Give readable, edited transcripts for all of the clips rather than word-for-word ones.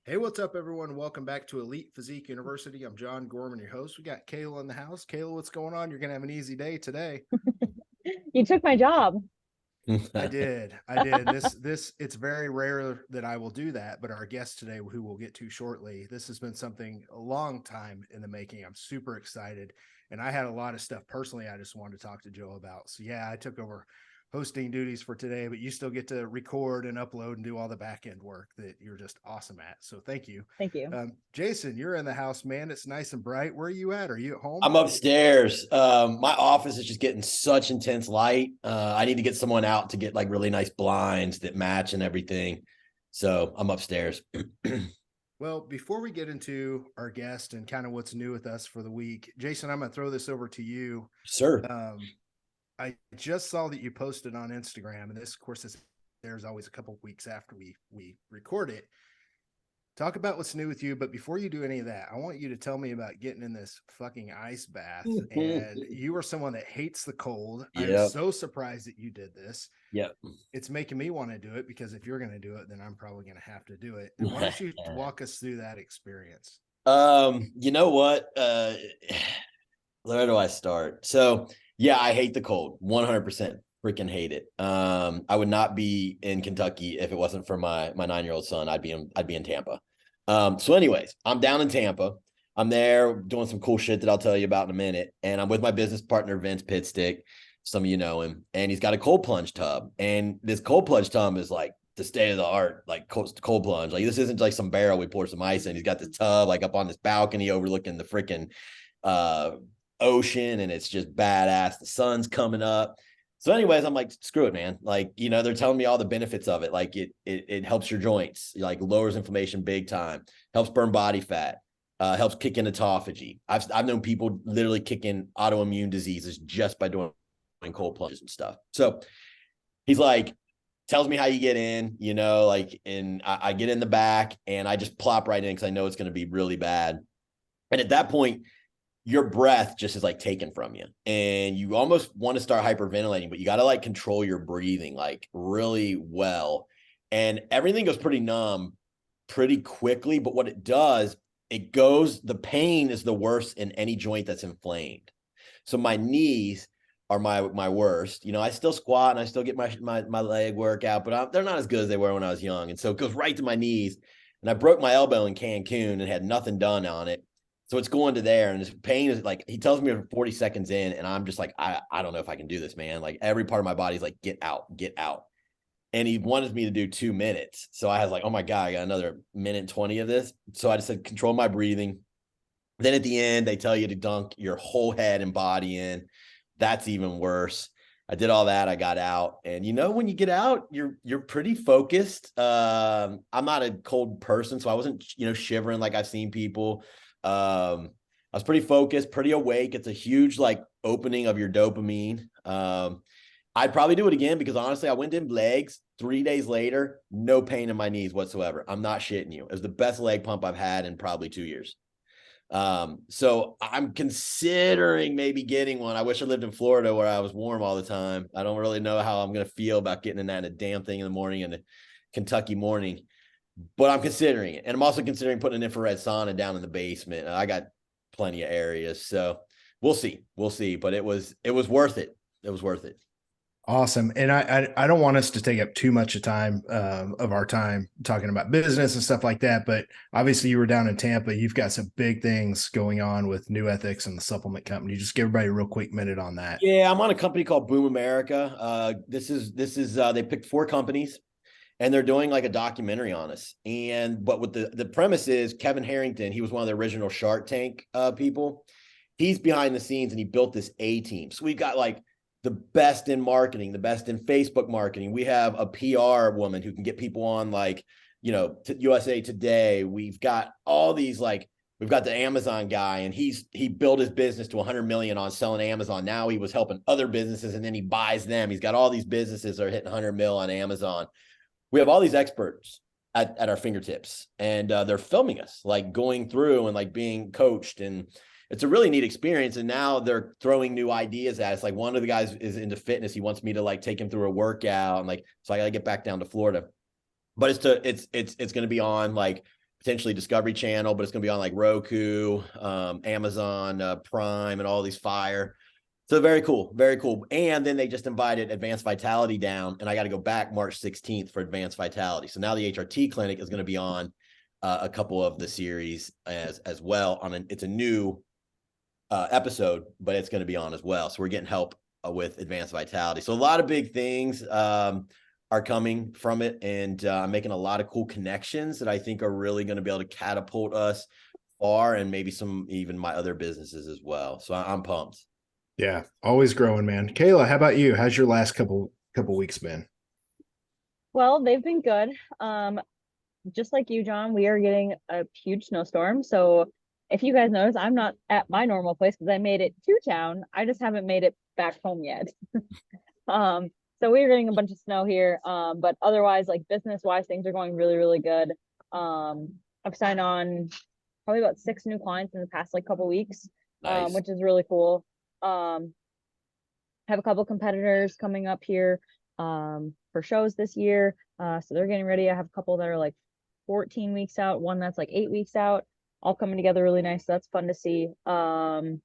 Hey, what's up, everyone? Welcome back to Elite Physique University. I'm John Gorman, your host. We got Kayla in the house. Kayla, what's going on? You're going to have an easy day today. You took my job. I did. I did. It's very rare that I will do that, but our guest today, who we'll get to shortly, this has been something a long time in the making. I'm super excited. And I had a lot of stuff personally I just wanted to talk to Joe about. So, yeah, I took over hosting duties for today, but you still get to record and upload and do all the back end work that you're just awesome at. So, thank you. Thank you. Jason, you're in the house, man. It's nice and bright. Where are you at? Are you at home? I'm upstairs. My office is just getting such intense light. I need to get someone out to get like really nice blinds that match and everything. So I'm upstairs. Well, before we get into our guest and kind of what's new with us for the week, Jason, I'm going to throw this over to you. Sir. I just saw that you posted on Instagram, and this, of course, there's always a couple of weeks after we record it. Talk about what's new with you, but before you do any of that, I want you to tell me about getting in this fucking ice bath. And you are someone that hates the cold. Yep. I'm so surprised that you did this. Yep. It's making me want to do it, because if you're going to do it, then I'm probably going to have to do it. And why don't you walk us through that experience? You know what? Where do I start? So yeah, I hate the cold. 100% freaking hate it. I would not be in Kentucky if it wasn't for my 9-year-old son. I'd be in Tampa. So anyways, I'm down in Tampa. I'm there doing some cool shit that I'll tell you about in a minute. And I'm with my business partner, Vince Pitstick. Some of you know him. And he's got a cold plunge tub. And this cold plunge tub is like the state of the art, like cold plunge. Like, this isn't like some barrel we pour some ice in. He's got this tub like up on this balcony overlooking the freaking ocean, and it's just badass. The sun's coming up. So anyways, I'm like, screw it, man. Like, they're telling me all the benefits of it. Like it helps your joints, like lowers inflammation big time, helps burn body fat, helps kick in autophagy. I've known people literally kick in autoimmune diseases just by doing cold plunges and stuff. So he's like, tells me how you get in, and I get in the back and I just plop right in because I know it's going to be really bad. And at that point, your breath just is like taken from you and you almost want to start hyperventilating, but you got to like control your breathing like really well. And everything goes pretty numb pretty quickly. But what it does, the pain is the worst in any joint that's inflamed. So my knees are my worst. I still squat and I still get my leg workout, but they're not as good as they were when I was young. And so it goes right to my knees. And I broke my elbow in Cancun and had nothing done on it. So it's going to there, and this pain is like, he tells me 40 seconds in, and I'm just like, I don't know if I can do this, man. Like, every part of my body's like, get out. And he wanted me to do 2 minutes. So I was like, oh my God, I got another minute and 20 of this. So I just said, control my breathing. Then at the end, they tell you to dunk your whole head and body in. That's even worse. I did all that. I got out. And when you get out, you're pretty focused. I'm not a cold person, so I wasn't, shivering like I've seen people. I was pretty focused, pretty awake. It's a huge like opening of your dopamine. I'd probably do it again because honestly, I went in legs 3 days later, no pain in my knees whatsoever. I'm not shitting you. It was the best leg pump I've had in probably 2 years. So I'm considering maybe getting one. I wish I lived in Florida where I was warm all the time. I don't really know how I'm going to feel about getting in that in a damn thing in the morning in a Kentucky morning. But I'm considering it. And I'm also considering putting an infrared sauna down in the basement. I got plenty of areas. So we'll see. But it was worth it. It was worth it. Awesome. And I don't want us to take up too much of our time talking about business and stuff like that. But obviously you were down in Tampa. You've got some big things going on with NuEthix and the supplement company. Just give everybody a real quick minute on that. Yeah, I'm on a company called Boom America. This is they picked 4 companies. And they're doing like a documentary on us. But what the premise is, Kevin Harrington, he was one of the original Shark Tank people. He's behind the scenes and he built this A team. So we've got like the best in marketing, the best in Facebook marketing. We have a PR woman who can get people on like, USA Today. We've got all these we've got the Amazon guy, and he built his business to 100 million on selling Amazon. Now he was helping other businesses and then he buys them. He's got all these businesses that are hitting 100 mil on Amazon. We have all these experts at our fingertips, and they're filming us, like going through and like being coached. And it's a really neat experience. And now they're throwing new ideas at us. Like, one of the guys is into fitness. He wants me to like take him through a workout, and so I got to get back down to Florida. But it's going to be on like potentially Discovery Channel, but it's going to be on like Roku, Amazon Prime, and all these Fire. So very cool, very cool. And then they just invited Advanced Vitality down, and I got to go back March 16th for Advanced Vitality. So now the HRT clinic is going to be on a couple of the series as well. It's a new episode, but it's going to be on as well. So we're getting help with Advanced Vitality. So a lot of big things are coming from it, and I'm making a lot of cool connections that I think are really going to be able to catapult us far, and maybe even my other businesses as well. So I'm pumped. Yeah, always growing, man. Kayla, how about you? How's your last couple weeks been? Well, they've been good. Just like you, John, we are getting a huge snowstorm. So if you guys notice, I'm not at my normal place because I made it to town. I just haven't made it back home yet. So we're getting a bunch of snow here. But otherwise, like business-wise, things are going really, really good. I've signed on probably about 6 new clients in the past like couple weeks, Nice. which is really cool. Have a couple competitors coming up here for shows this year. So they're getting ready. I have a couple that are like 14 weeks out, one that's like 8 weeks out, all coming together really nice. So that's fun to see. And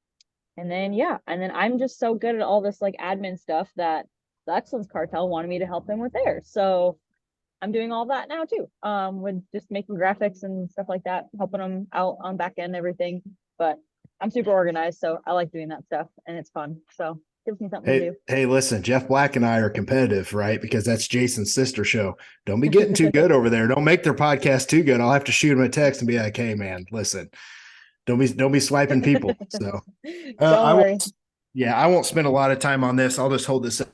then I'm just so good at all this like admin stuff that the Excellence Cartel wanted me to help them with theirs. So I'm doing all that now too. With just making graphics and stuff like that, helping them out on back end, everything. But I'm super organized, so I like doing that stuff, and it's fun. So gives me something to do. Hey, listen, Jeff Black and I are competitive, right? Because that's Jason's sister show. Don't be getting too good over there. Don't make their podcast too good. I'll have to shoot him a text and be like, "Hey, man, listen, don't be swiping people." So, Don't worry. I won't spend a lot of time on this. I'll just hold this up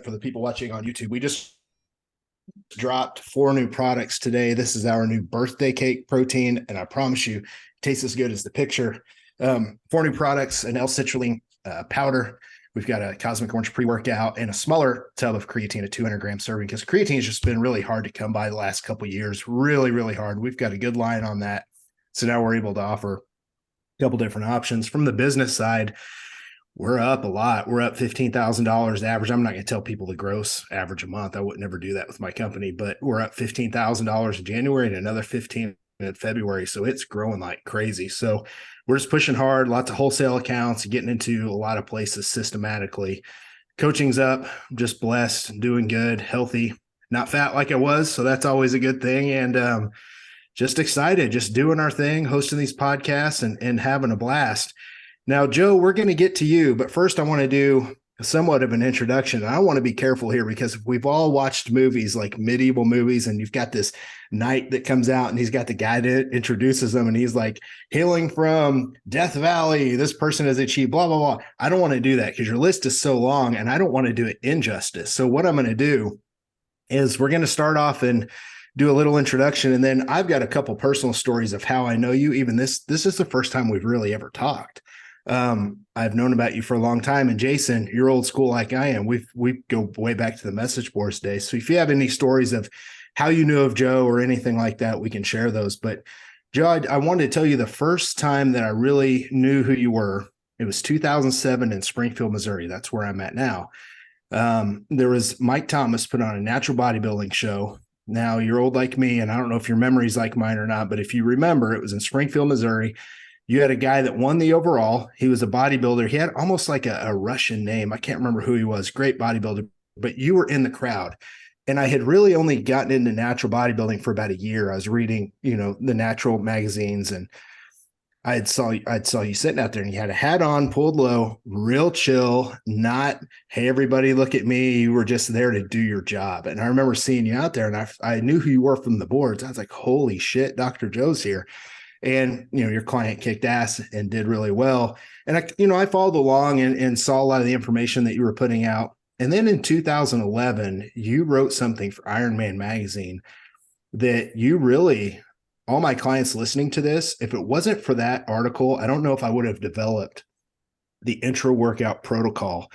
for the people watching on YouTube. We just dropped 4 new products today. This is our new birthday cake protein, and I promise you, it tastes as good as the picture. 4 new products: an L-citrulline powder. We've got a Cosmic Orange pre-workout and a smaller tub of creatine, a 200-gram serving, because creatine has just been really hard to come by the last couple of years. Really, really hard. We've got a good line on that. So now we're able to offer a couple different options. From the business side, we're up a lot. We're up $15,000 average. I'm not going to tell people the gross average a month. I would never do that with my company, but we're up $15,000 in January and another 15 in February. So it's growing like crazy. So we're just pushing hard, lots of wholesale accounts, getting into a lot of places systematically. Coaching's up, just blessed, doing good, healthy, not fat like I was. So that's always a good thing. And just excited, just doing our thing, hosting these podcasts and having a blast. Now, Joe, we're going to get to you, but first I want to do somewhat of an introduction. And I want to be careful here because we've all watched movies like medieval movies, and you've got this knight that comes out and he's got the guy that introduces them and he's like, hailing from Death Valley, this person has achieved blah, blah, blah. I don't want to do that because your list is so long and I don't want to do it injustice. So what I'm going to do is we're going to start off and do a little introduction. And then I've got a couple personal stories of how I know you. Even this is the first time we've really ever talked. I've known about you for a long time, and Jason, you're old school like I am. We go way back to the message boards days. So if you have any stories of how you knew of Joe or anything like that, we can share those. But Joe, I wanted to tell you the first time that I really knew who you were, it was 2007 in Springfield, Missouri. That's where I'm at now. There was Mike Thomas put on a natural bodybuilding show. Now you're old like me, and I don't know if your memory's like mine or not, but if you remember, it was in Springfield, Missouri. You had a guy that won the overall. He was a bodybuilder. He had almost like a Russian name. I can't remember who he was. Great bodybuilder, but you were in the crowd. And I had really only gotten into natural bodybuilding for about a year. I was reading, the natural magazines, and I saw you sitting out there and you had a hat on, pulled low, real chill, not, hey, everybody look at me. You were just there to do your job. And I remember seeing you out there, and I knew who you were from the boards. I was like, holy shit, Dr. Joe's here. And, your client kicked ass and did really well. And I followed along and saw a lot of the information that you were putting out. And then in 2011, you wrote something for Iron Man magazine that you really, all my clients listening to this, if it wasn't for that article, I don't know if I would have developed the intra workout protocol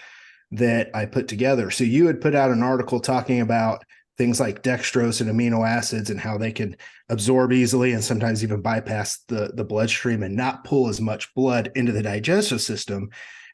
that I put together. So you had put out an article talking about things like dextrose and amino acids and how they can absorb easily and sometimes even bypass the bloodstream and not pull as much blood into the digestive system.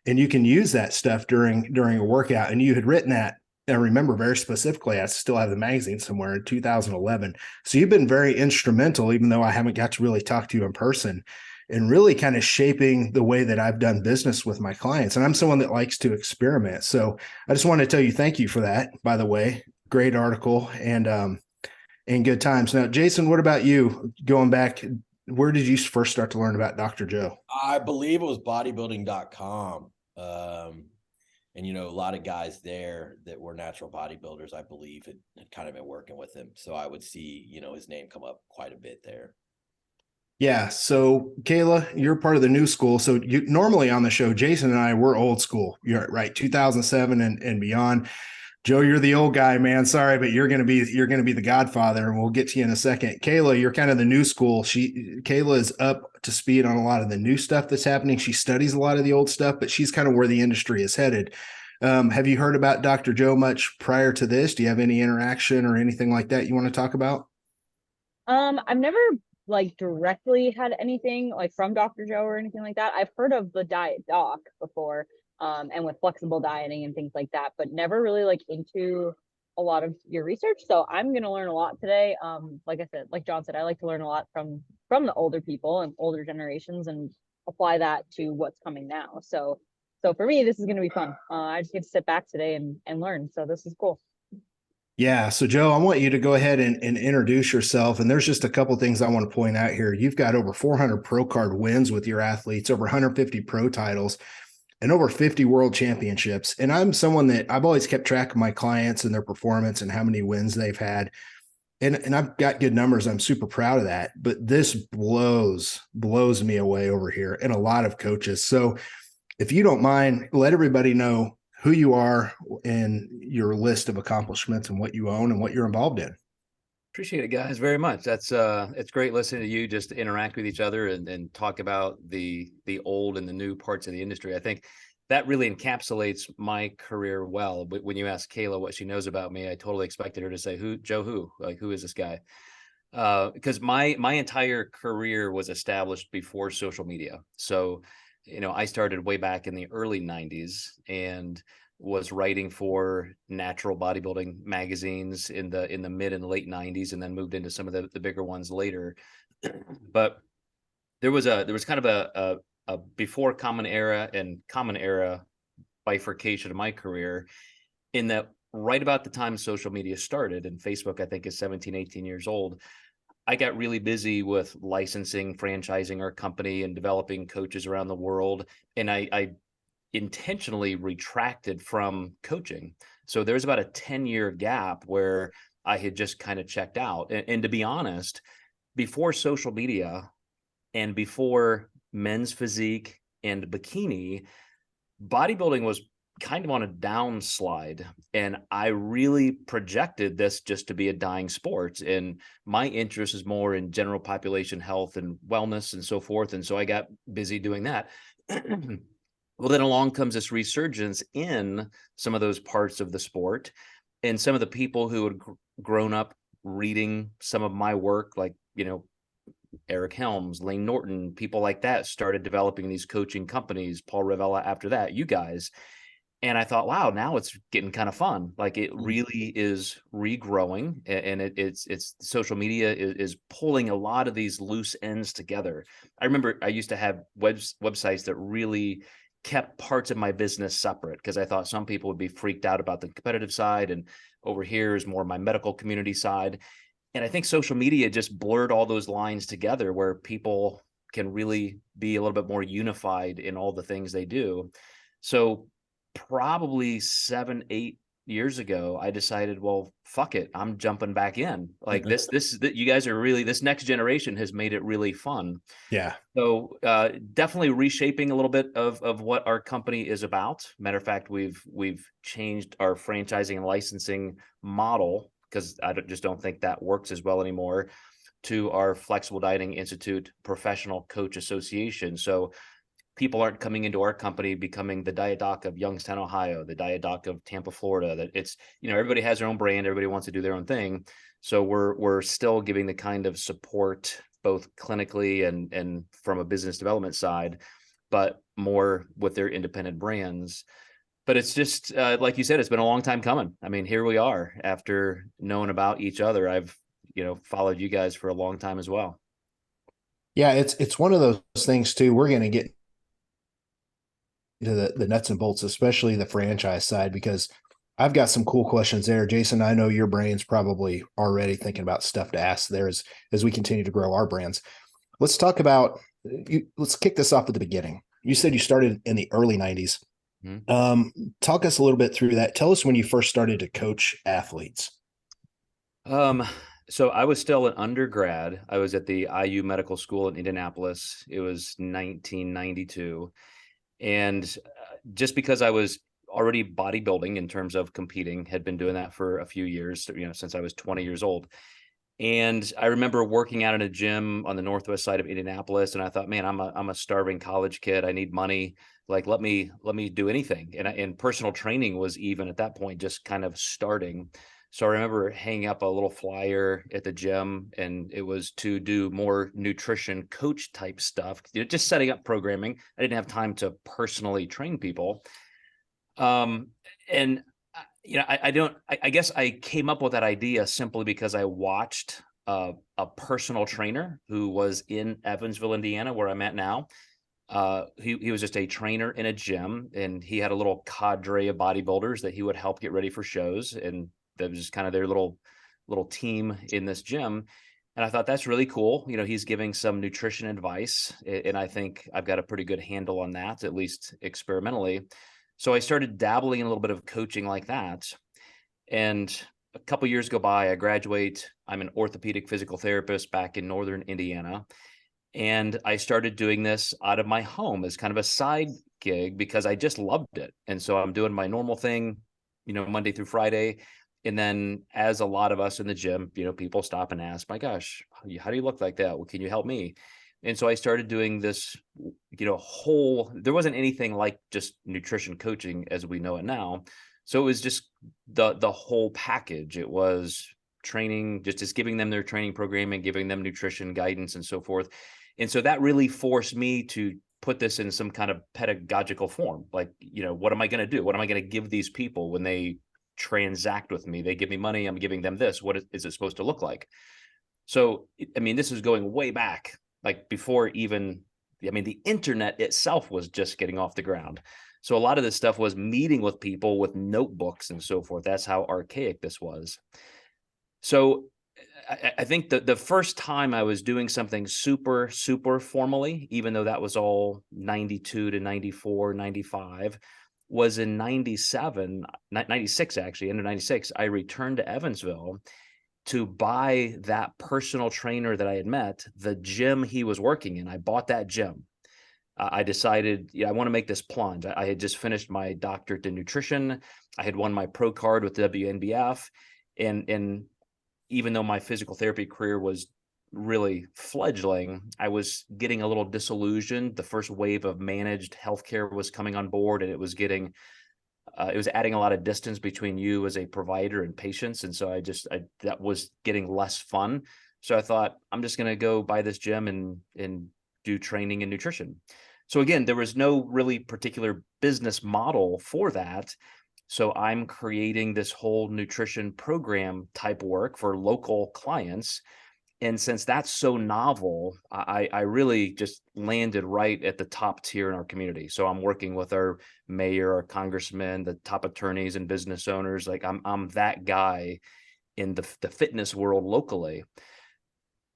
And you can use that stuff during a workout. And you had written that I remember very specifically, I still have the magazine somewhere in 2011. So you've been very instrumental, even though I haven't got to really talk to you in person, and really kind of shaping the way that I've done business with my clients. And I'm someone that likes to experiment. So I just want to tell you, thank you for that, by the way. Great article and good times. Now, Jason, what about you? Going back, where did you first start to learn about Dr. Joe? I believe it was bodybuilding.com. And, a lot of guys there that were natural bodybuilders, I believe, had kind of been working with him. So I would see, his name come up quite a bit there. Yeah. So Kayla, you're part of the new school. So you normally on the show, Jason and I, we're old school. You're right. 2007 and beyond. Joe, you're the old guy, man. Sorry, but you're gonna be the Godfather, and we'll get to you in a second. Kayla, you're kind of the new school. Kayla is up to speed on a lot of the new stuff that's happening. She studies a lot of the old stuff, but she's kind of where the industry is headed. Have you heard about Dr. Joe much prior to this? Do you have any interaction or anything like that you want to talk about? I've never like directly had anything like from Dr. Joe or anything like that. I've heard of the diet doc before. And with flexible dieting and things like that, but never really like into a lot of your research. So I'm going to learn a lot today. Like I said, like John said, I like to learn a lot from the older people and older generations and apply that to what's coming now. So for me, this is going to be fun. I just get to sit back today and learn. So this is cool. Yeah. So Joe, I want you to go ahead and introduce yourself. And there's just a couple things I want to point out here. You've got over 400 pro card wins with your athletes, over 150 pro titles, and over 50 world championships. And I'm someone that I've always kept track of my clients and their performance and how many wins they've had. And I've got good numbers. I'm super proud of that. But this blows me away over here and a lot of coaches. So if you don't mind, let everybody know who you are and your list of accomplishments and what you own and what you're involved in. Appreciate it, guys, very much. That's it's great listening to you just interact with each other and talk about the old and the new parts of the industry. I think that really encapsulates my career well. But when you ask Kayla what she knows about me, I totally expected her to say, who? Like, who is this guy? Because my entire career was established before social media. So, I started way back in the early 90s and was writing for natural bodybuilding magazines in the mid and late 90s, and then moved into some of the bigger ones later. But there was kind of a before common era and common era bifurcation of my career, in that right about the time social media started, and Facebook I think is 17, 18 years old, I got really busy with licensing, franchising our company and developing coaches around the world. And I intentionally retracted from coaching. So there's about a 10-year gap where I had just kind of checked out. And to be honest, before social media and before men's physique and bikini, bodybuilding was kind of on a downslide. And I really projected this just to be a dying sport. And my interest is more in general population health and wellness and so forth. And so I got busy doing that. Well, then along comes this resurgence in some of those parts of the sport. And some of the people who had grown up reading some of my work, like, Eric Helms, Lane Norton, people like that, started developing these coaching companies, Paul Rivella after that, you guys. And I thought, wow, now it's getting kind of fun. Like, it really is regrowing, and it's social media is pulling a lot of these loose ends together. I remember I used to have websites that really kept parts of my business separate, because I thought some people would be freaked out about the competitive side, and over here is more my medical community side. And I think social media just blurred all those lines together, where people can really be a little bit more unified in all the things they do. So probably 7-8 years ago, I decided, well, fuck it, I'm jumping back in. Like, this you guys are really, this next generation has made it really fun. Yeah. So definitely reshaping a little bit of what our company is about. Matter of fact, we've changed our franchising and licensing model, because I just don't think that works as well anymore, to our Flexible Dieting Institute Professional Coach Association. So people aren't coming into our company becoming the diet doc of Youngstown, Ohio, the diet doc of Tampa, Florida. That it's, everybody has their own brand, everybody wants to do their own thing. So we're still giving the kind of support, both clinically and from a business development side, but more with their independent brands. But it's just like you said, it's been a long time coming. I mean, here we are after knowing about each other. I've, followed you guys for a long time as well. Yeah, it's one of those things too. We're going to get into the nuts and bolts, especially the franchise side, because I've got some cool questions there. Jason, I know your brain's probably already thinking about stuff to ask there as we continue to grow our brands. Let's talk about, let's kick this off at the beginning. You said you started in the early 90s. Talk us a little bit through that. Tell us when you first started to coach athletes. So I was still an undergrad. I was at the IU Medical School in Indianapolis. It was 1992. And just because I was already bodybuilding in terms of competing, had been doing that for a few years, since I was 20 years old. And I remember working out in a gym on the northwest side of Indianapolis, and I thought, man, I'm a starving college kid. I need money. Like, let me do anything. And personal training was even at that point just kind of starting. So I remember hanging up a little flyer at the gym, and it was to do more nutrition coach type stuff, just setting up programming. I didn't have time to personally train people. I guess I came up with that idea simply because I watched a personal trainer who was in Evansville, Indiana, where I'm at now. He was just a trainer in a gym, and he had a little cadre of bodybuilders that he would help get ready for shows. And that was just kind of their little team in this gym. And I thought, that's really cool. He's giving some nutrition advice, and I think I've got a pretty good handle on that, at least experimentally. So I started dabbling in a little bit of coaching like that. And a couple years go by, I graduate. I'm an orthopedic physical therapist back in Northern Indiana. And I started doing this out of my home as kind of a side gig because I just loved it. And so I'm doing my normal thing, Monday through Friday. And then, as a lot of us in the gym, people stop and ask, my gosh, how do you look like that? Well, can you help me? And so I started doing this, there wasn't anything like just nutrition coaching as we know it now. So it was just the whole package. It was training, just giving them their training program and giving them nutrition guidance and so forth. And so that really forced me to put this in some kind of pedagogical form. Like, what am I going to do? What am I going to give these people when they transact with me? They give me money, I'm giving them this. What is it supposed to look like? So, this is going way back, like before even, the internet itself was just getting off the ground. So a lot of this stuff was meeting with people with notebooks and so forth. That's how archaic this was. So I think that the first time I was doing something super, super formally, even though that was all 92 to 94, 95, was in 96, actually, end of 96, I returned to Evansville to buy that personal trainer that I had met, the gym he was working in. I bought that gym. I decided, I want to make this plunge. I had just finished my doctorate in nutrition. I had won my pro card with WNBF. And even though my physical therapy career was really fledgling, I was getting a little disillusioned. The first wave of managed healthcare was coming on board, and it was adding a lot of distance between you as a provider and patients. And so that was getting less fun. So I thought, I'm just going to go buy this gym and do training and nutrition. So again, there was no really particular business model for that. So I'm creating this whole nutrition program type work for local clients. And since that's so novel, I really just landed right at the top tier in our community. So I'm working with our mayor, our congressman, the top attorneys and business owners. Like I'm that guy in the fitness world locally.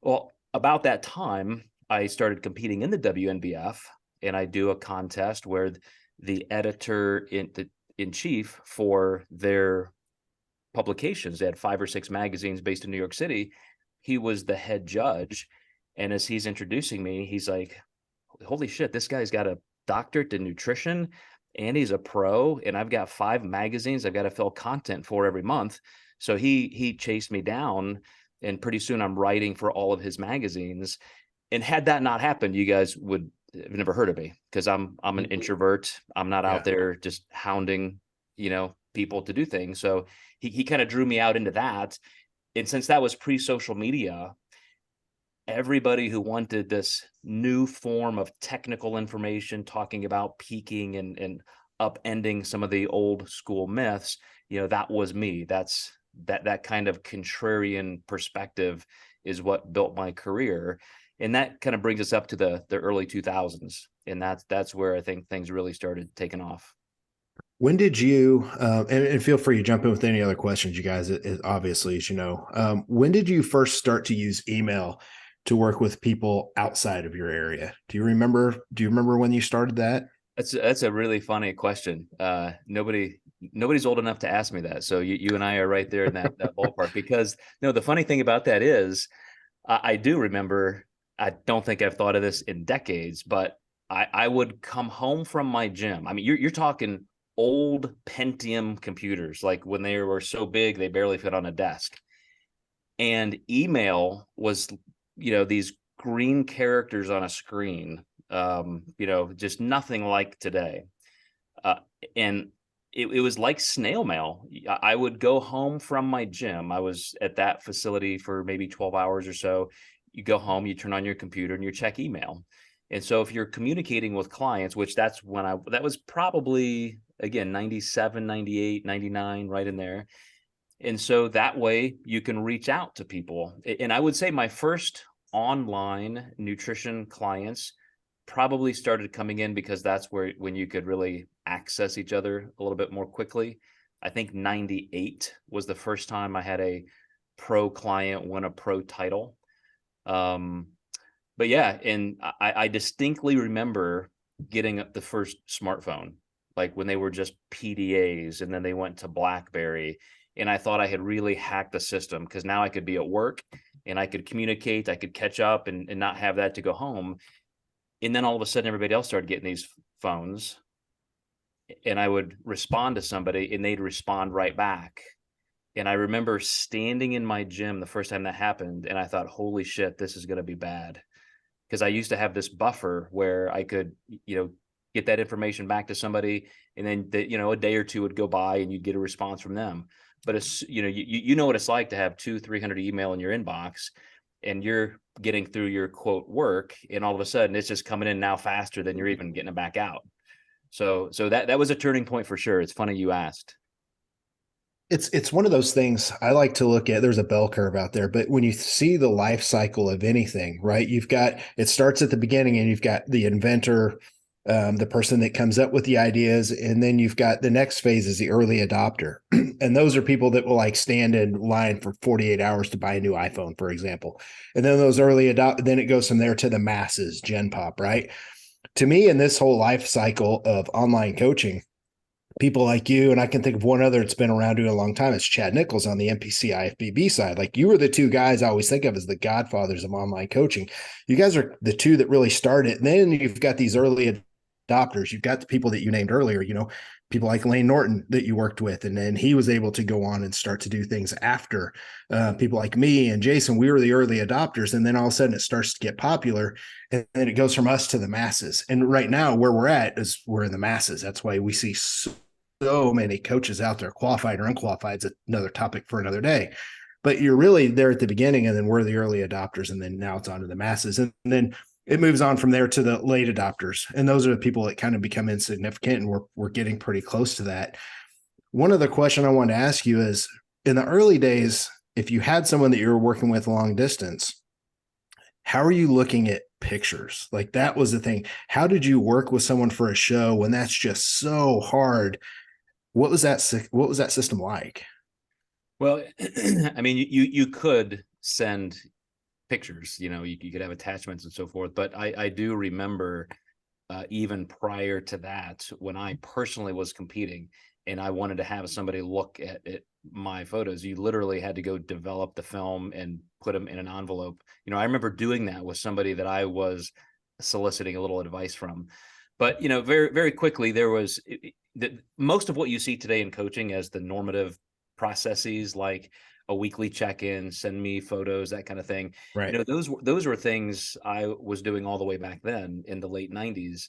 Well, about that time, I started competing in the WNBF, and I do a contest where the editor in chief for their publications, they had 5 or 6 magazines based in New York City. He was the head judge. And as he's introducing me, he's like, holy shit, this guy's got a doctorate in nutrition and he's a pro, and I've got 5 magazines I've got to fill content for every month. So he chased me down, and pretty soon I'm writing for all of his magazines. And had that not happened, you guys would have never heard of me, because I'm an introvert. I'm not out there just hounding, people to do things. So he kind of drew me out into that. And since that was pre-social media, everybody who wanted this new form of technical information, talking about peaking and upending some of the old school myths, that was me. That kind of contrarian perspective is what built my career. And that kind of brings us up to the early 2000s. And that's where I think things really started taking off. When did you, and feel free to jump in with any other questions, you guys, obviously, as you know, when did you first start to use email to work with people outside of your area? Do you remember when you started that? That's a really funny question. Nobody's old enough to ask me that. So you and I are right there in that ballpark, because the funny thing about that is I do remember, I don't think I've thought of this in decades, but I would come home from my gym. I mean, you're talking old Pentium computers, like when they were so big, they barely fit on a desk. And email was, these green characters on a screen, just nothing like today. And it was like snail mail. I would go home from my gym. I was at that facility for maybe 12 hours or so. You go home, you turn on your computer and you check email. And so if you're communicating with clients, which that was probably, again, 97, 98, 99, right in there. And so that way you can reach out to people. And I would say my first online nutrition clients probably started coming in because that's when you could really access each other a little bit more quickly. I think 98 was the first time I had a pro client win a pro title. But yeah, and I distinctly remember getting the first smartphone, like when they were just PDAs and then they went to BlackBerry. And I thought I had really hacked the system, because now I could be at work and I could communicate, I could catch up and not have that to go home. And then all of a sudden, everybody else started getting these phones, and I would respond to somebody and they'd respond right back. And I remember standing in my gym the first time that happened, and I thought, holy shit, this is going to be bad. Because I used to have this buffer where I could, get that information back to somebody, and then a day or two would go by and you'd get a response from them. But it's, you know what it's like to have 200-300 email in your inbox, and you're getting through your quote work, and all of a sudden it's just coming in now faster than you're even getting it back out. So that was a turning point for sure. It's funny you asked. It's one of those things I like to look at. There's a bell curve out there, but when you see the life cycle of anything, right, it starts at the beginning, and you've got the inventor, the person that comes up with the ideas, and then you've got the next phase is the early adopter. And those are people that will like stand in line for 48 hours to buy a new iPhone, for example. And then those early then it goes from there to the masses, Gen Pop, right? To me, in this whole life cycle of online coaching, people like you, and I can think of one other that's been around doing a long time, it's Chad Nichols on the NPC IFBB side. Like, you were the two guys I always think of as the godfathers of online coaching. You guys are the two that really started. And then you've got these early adopters. You've got the people that you named earlier, people like Lane Norton that you worked with. And then he was able to go on and start to do things after people like me and Jason. We were the early adopters. And then all of a sudden it starts to get popular, and then it goes from us to the masses. And right now where we're at is we're in the masses. That's why we see so many coaches out there, qualified or unqualified. It's another topic for another day. But you're really there at the beginning, and then we're the early adopters, and then now it's on to the masses. And then it moves on from there to the late adopters. And those are the people that kind of become insignificant, and we're getting pretty close to that. One other question I wanted to ask you is, in the early days, if you had someone that you were working with long distance, how are you looking at pictures? Like, that was the thing. How did you work with someone for a show when that's just so hard? What was that system like? Well, I mean, you could send pictures, you could have attachments and so forth. But I do remember even prior to that, when I personally was competing and I wanted to have somebody look at my photos, you literally had to go develop the film and put them in an envelope. I remember doing that with somebody that I was soliciting a little advice from. But, very, very quickly, there was most of what you see today in coaching as the normative processes, like a weekly check-in, send me photos, that kind of thing. Right. Those were things I was doing all the way back then in the late 90s.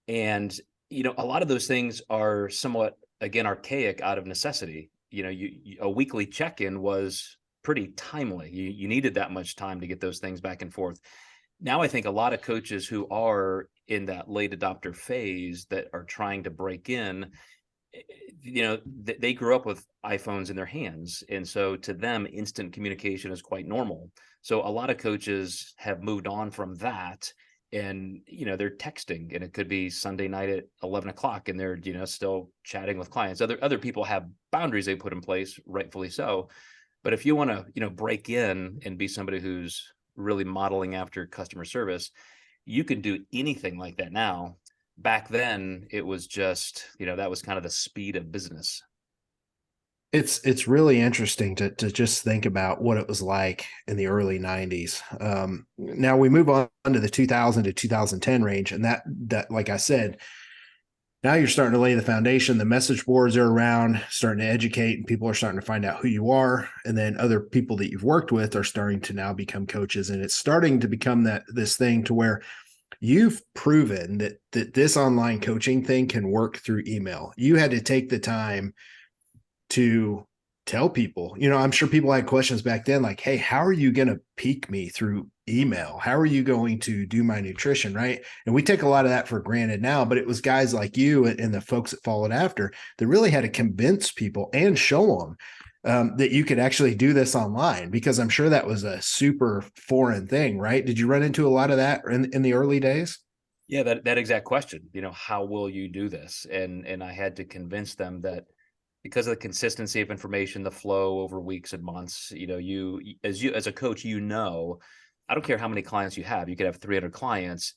And, a lot of those things are somewhat, again, archaic out of necessity. A weekly check-in was pretty timely. You needed that much time to get those things back and forth. Now, I think a lot of coaches who are in that late adopter phase that are trying to break in, they grew up with iPhones in their hands. And so to them, instant communication is quite normal. So a lot of coaches have moved on from that, and, they're texting, and it could be Sunday night at 11 o'clock and they're, still chatting with clients. Other people have boundaries they put in place, rightfully so. But if you want to, break in and be somebody who's really modeling after customer service, you can do anything like that now. Back then, it was just, that was kind of the speed of business. It's really interesting to just think about what it was like in the early 90s. Now we move on to the 2000 to 2010 range, and that like I said, now you're starting to lay the foundation. The message boards are around, starting to educate, and people are starting to find out who you are. And then other people that you've worked with are starting to now become coaches, and it's starting to become this thing to where you've proven that this online coaching thing can work through email. You had to take the time to tell people, I'm sure people had questions back then, like, hey, how are you going to peak me through email? How are you going to do my nutrition? Right. And we take a lot of that for granted now, but it was guys like you and the folks that followed after that really had to convince people and show them that you could actually do this online, because I'm sure that was a super foreign thing, right? Did you run into a lot of that in the early days? Yeah, that exact question, how will you do this? And I had to convince them that because of the consistency of information, the flow over weeks and months, you as a coach, I don't care how many clients you have. You could have 300 clients.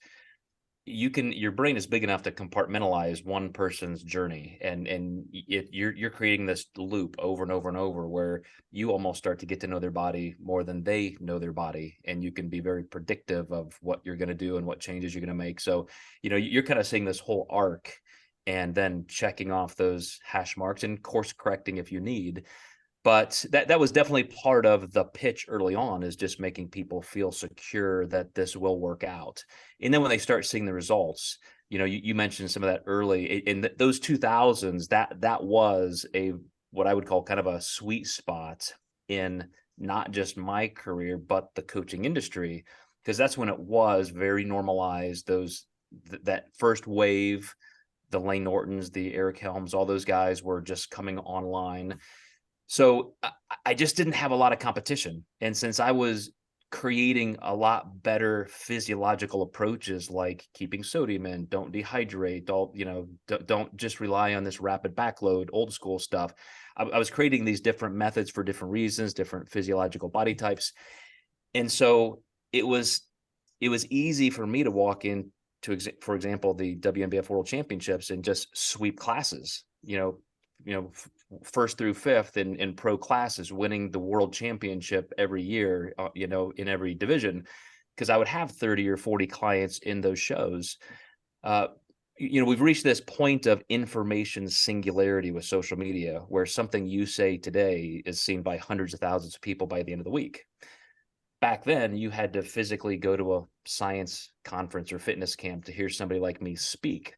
Your brain is big enough to compartmentalize one person's journey, and you're creating this loop over and over and over, where you almost start to get to know their body more than they know their body, and you can be very predictive of what you're going to do and what changes you're going to make. So, you're kind of seeing this whole arc, and then checking off those hash marks and course correcting if you need. But that was definitely part of the pitch early on, is just making people feel secure that this will work out. And then when they start seeing the results, you mentioned some of that early in those 2000s, that was what I would call kind of a sweet spot in not just my career, but the coaching industry, because that's when it was very normalized. That first wave, the Lane Nortons, the Eric Helms, all those guys were just coming online. So I just didn't have a lot of competition. And since I was creating a lot better physiological approaches, like keeping sodium in, don't dehydrate, don't just rely on this rapid backload, old school stuff. I was creating these different methods for different reasons, different physiological body types. And so it was easy for me to walk in for example, the WNBF World Championships and just sweep classes, first through fifth in pro classes, winning the world championship every year, in every division, because I would have 30 or 40 clients in those shows. We've reached this point of information singularity with social media, where something you say today is seen by hundreds of thousands of people by the end of the week. Back then, you had to physically go to a science conference or fitness camp to hear somebody like me speak,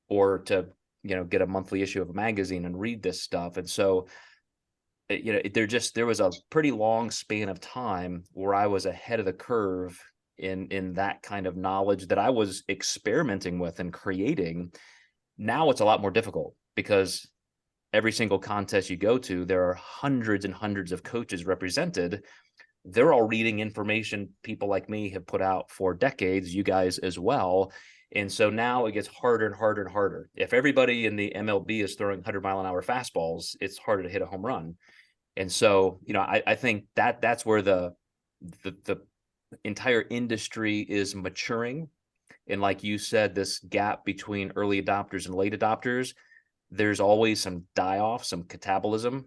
or to, get a monthly issue of a magazine and read this stuff. And so, there was a pretty long span of time where I was ahead of the curve in that kind of knowledge that I was experimenting with and creating. Now it's a lot more difficult, because every single contest you go to, there are hundreds and hundreds of coaches represented. They're all reading information people like me have put out for decades, you guys as well. And so now it gets harder and harder and harder. If everybody in the MLB is throwing 100-mile-an-hour fastballs, it's harder to hit a home run. And so, I think that's where the entire industry is maturing. And like you said, this gap between early adopters and late adopters, there's always some die-off, some catabolism.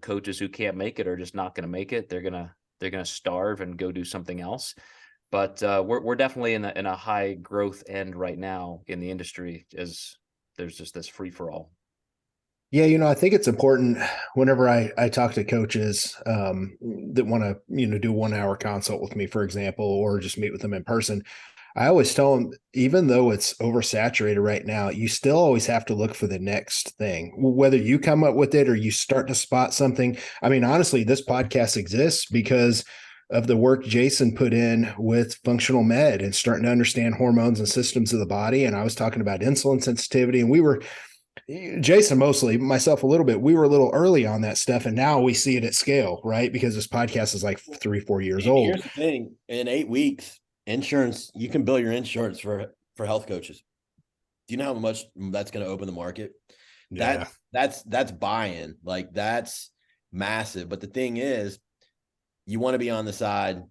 Coaches who can't make it are just not going to make it. They're going to starve and go do something else. But we're definitely in a high growth end right now in the industry, as there's just this free for all. Yeah, I think it's important whenever I talk to coaches that want to, do a 1-hour consult with me, for example, or just meet with them in person. I always tell them, even though it's oversaturated right now, you still always have to look for the next thing, whether you come up with it or you start to spot something. I mean, honestly, this podcast exists because of the work Jason put in with functional med and starting to understand hormones and systems of the body. And I was talking about insulin sensitivity, and we were, Jason mostly, myself a little bit, we were a little early on that stuff. And now we see it at scale, right? Because this podcast is like 3-4 years old. Here's the thing. In 8 weeks, insurance, you can bill your insurance for health coaches. Do you know how much that's going to open the market? Yeah. That's buy-in. Like, that's massive. But the thing is, you want to be on the side.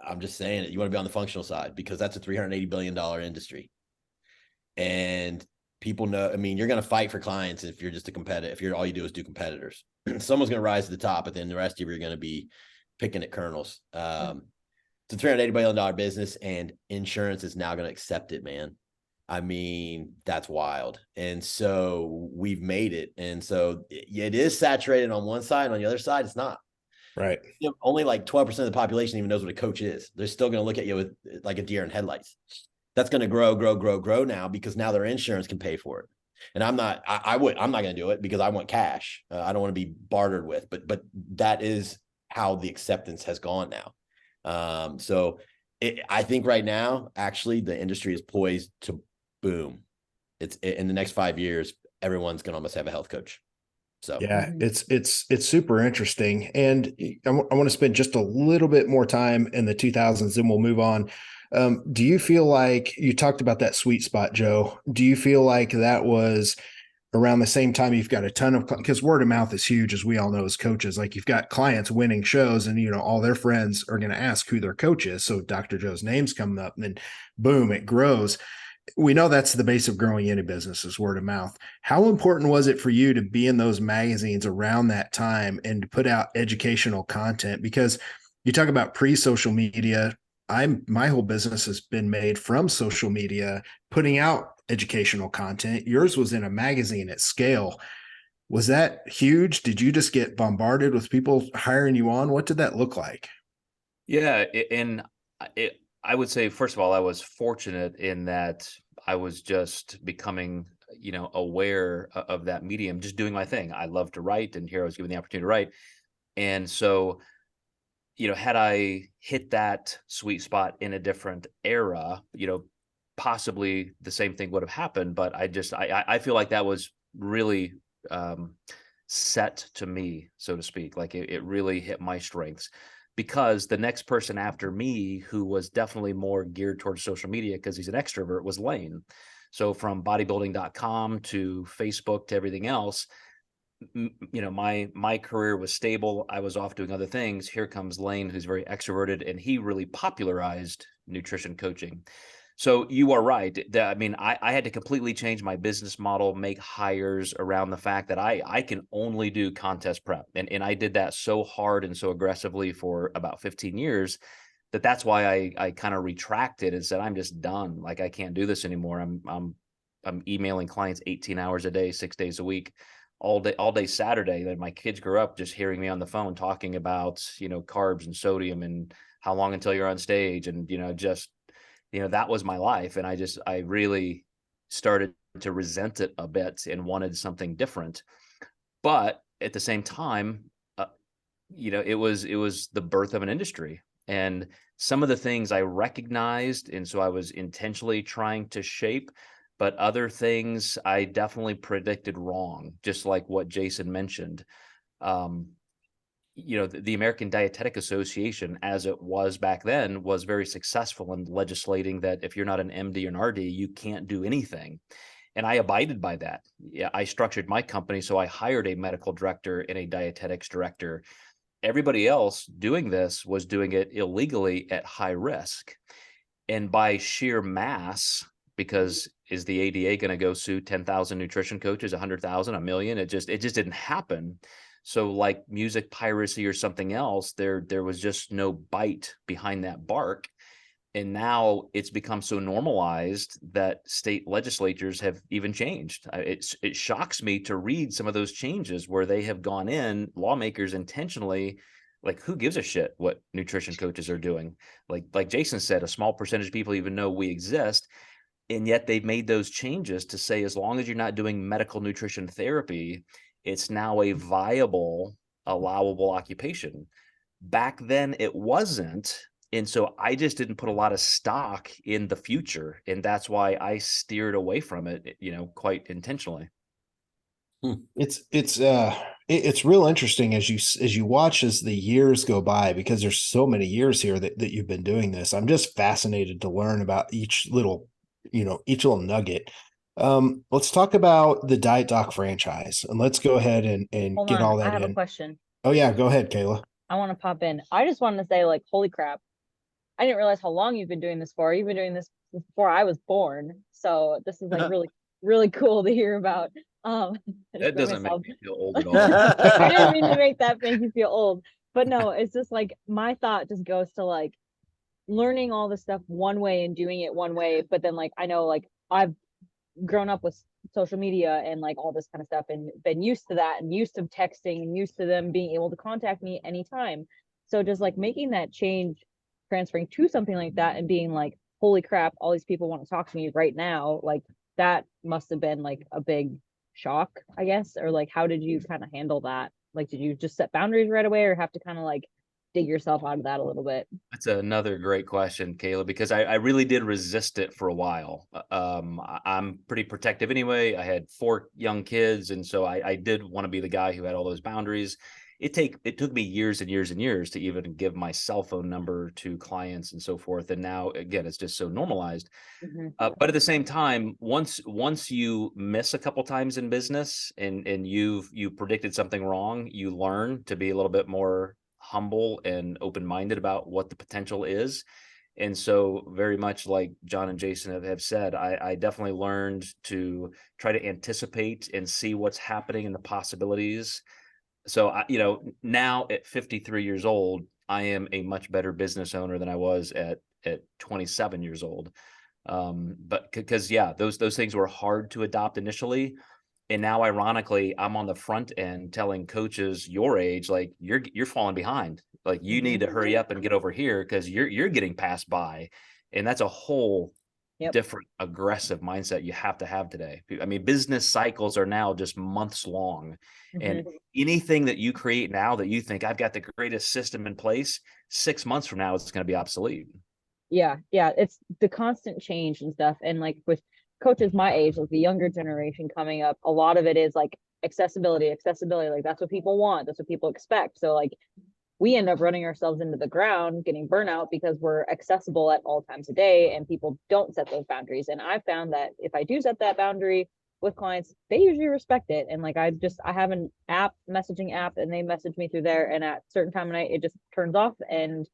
I'm just saying it. You want to be on the functional side, because that's a $380 billion industry. And people know, I mean, you're going to fight for clients if you're just a competitor. If all you do is do competitors, someone's going to rise to the top, but then the rest of you are going to be picking at kernels. It's a $380 billion business, and insurance is now going to accept it, man. I mean, that's wild. And so we've made it. And so it is saturated on one side. On the other side, it's not. Right. You know, only like 12% of the population even knows what a coach is. They're still going to look at you with like a deer in headlights. That's going to grow now, because now their insurance can pay for it. And I'm not going to do it because I want cash. I don't want to be bartered with, but that is how the acceptance has gone now. So I think right now, actually, the industry is poised to boom. It's in the next 5 years, everyone's going to almost have a health coach. So yeah, it's super interesting. And I want to spend just a little bit more time in the 2000s, then we'll move on. Do you feel like, you talked about that sweet spot, Joe? Do you feel like that was around the same time you've got a ton of, because word of mouth is huge, as we all know as coaches, like you've got clients winning shows, and, you know, all their friends are going to ask who their coach is. So Dr. Joe's name's coming up, and then boom, it grows. We know that's the base of growing any business, is word of mouth. How important was it for you to be in those magazines around that time and to put out educational content? Because you talk about pre-social media. My whole business has been made from social media, putting out educational content. Yours was in a magazine at scale. Was that huge? Did you just get bombarded with people hiring you on? What did that look like? Yeah. I would say, first of all, I was fortunate in that I was just becoming, aware of that medium, just doing my thing. I love to write, and here I was given the opportunity to write. And so, had I hit that sweet spot in a different era, possibly the same thing would have happened. But I feel like that was really set to me, so to speak. Like it really hit my strengths. Because the next person after me, who was definitely more geared towards social media because he's an extrovert, was Lane. So from bodybuilding.com to Facebook to everything else, my career was stable. I was off doing other things. Here comes Lane, who's very extroverted, and he really popularized nutrition coaching. So you are right. I had to completely change my business model, make hires around the fact that I can only do contest prep. And I did that so hard and so aggressively for about 15 years that's why I kind of retracted and said, I'm just done. Like, I can't do this anymore. I'm emailing clients 18 hours a day, 6 days a week, all day Saturday. That my kids grew up just hearing me on the phone talking about, carbs and sodium and how long until you're on stage. And, that was my life. And I really started to resent it a bit and wanted something different. But at the same time, it was the birth of an industry. And some of the things I recognized, and so I was intentionally trying to shape, but other things I definitely predicted wrong, just like what Jason mentioned. The American Dietetic Association, as it was back then, was very successful in legislating that if you're not an MD or an RD, you can't do anything. And I abided by that. Yeah, I structured my company, so I hired a medical director and a dietetics director. Everybody else doing this was doing it illegally at high risk. And by sheer mass, because is the ADA going to go sue 10,000 nutrition coaches, 100,000, a million? It just didn't happen. So like music piracy or something else, there was just no bite behind that bark. And now it's become so normalized that state legislatures have even changed. It shocks me to read some of those changes where they have gone in, lawmakers intentionally, like, who gives a shit what nutrition coaches are doing? Like Jason said, a small percentage of people even know we exist. And yet they've made those changes to say, as long as you're not doing medical nutrition therapy, it's now a viable, allowable occupation. Back then it wasn't. And so I just didn't put a lot of stock in the future. And that's why I steered away from it, quite intentionally. It's real interesting as you watch as the years go by, because there's so many years here that you've been doing this. I'm just fascinated to learn about each little nugget. Let's talk about the Diet Doc franchise, and let's go ahead and Hold get on, all that I have in. a question. Oh yeah, go ahead, Kayla. I want to pop in. I just wanted to say, like, holy crap. I didn't realize how long you've been doing this for. You've been doing this since before I was born. So this is like really, really cool to hear about. That doesn't make me feel old at all. I didn't mean to make you feel old, but no, it's just like my thought just goes to like learning all this stuff one way and doing it one way. But then like, I know like I've grown up with social media and like all this kind of stuff and been used to that and used to texting and used to them being able to contact me anytime. So just like making that change, transferring to something like that and being like, holy crap, all these people want to talk to me right now. Like that must have been like a big shock, I guess. Or like, how did you kind of handle that? Like, did you just set boundaries right away or have to kind of like dig yourself out of that a little bit? That's another great question, Kayla, because I really did resist it for a while. I'm pretty protective anyway. I had 4 young kids. And so I did want to be the guy who had all those boundaries. It took me years and years and years to even give my cell phone number to clients and so forth. And now, again, it's just so normalized. But at the same time, once you miss a couple times in business and you predicted something wrong, you learn to be a little bit more humble and open-minded about what the potential is. And so very much like John and Jason have said, I definitely learned to try to anticipate and see what's happening and the possibilities. So, now at 53 years old, I am a much better business owner than I was at 27 years old. But because, those things were hard to adopt initially. And now, ironically, I'm on the front end telling coaches your age, like you're falling behind. Like you need to hurry up and get over here because you're getting passed by. And that's a whole different aggressive mindset you have to have today. I mean, business cycles are now just months long. And anything that you create now that you think I've got the greatest system in place, 6 months from now, it's going to be obsolete. Yeah. It's the constant change and stuff. And like with coaches my age, like the younger generation coming up, a lot of it is like accessibility. Like that's what people want. That's what people expect. So like we end up running ourselves into the ground, getting burnout because we're accessible at all times of day and people don't set those boundaries. And I found that if I do set that boundary with clients, they usually respect it. And like I have an messaging app and they message me through there, and at a certain time of night it just turns off and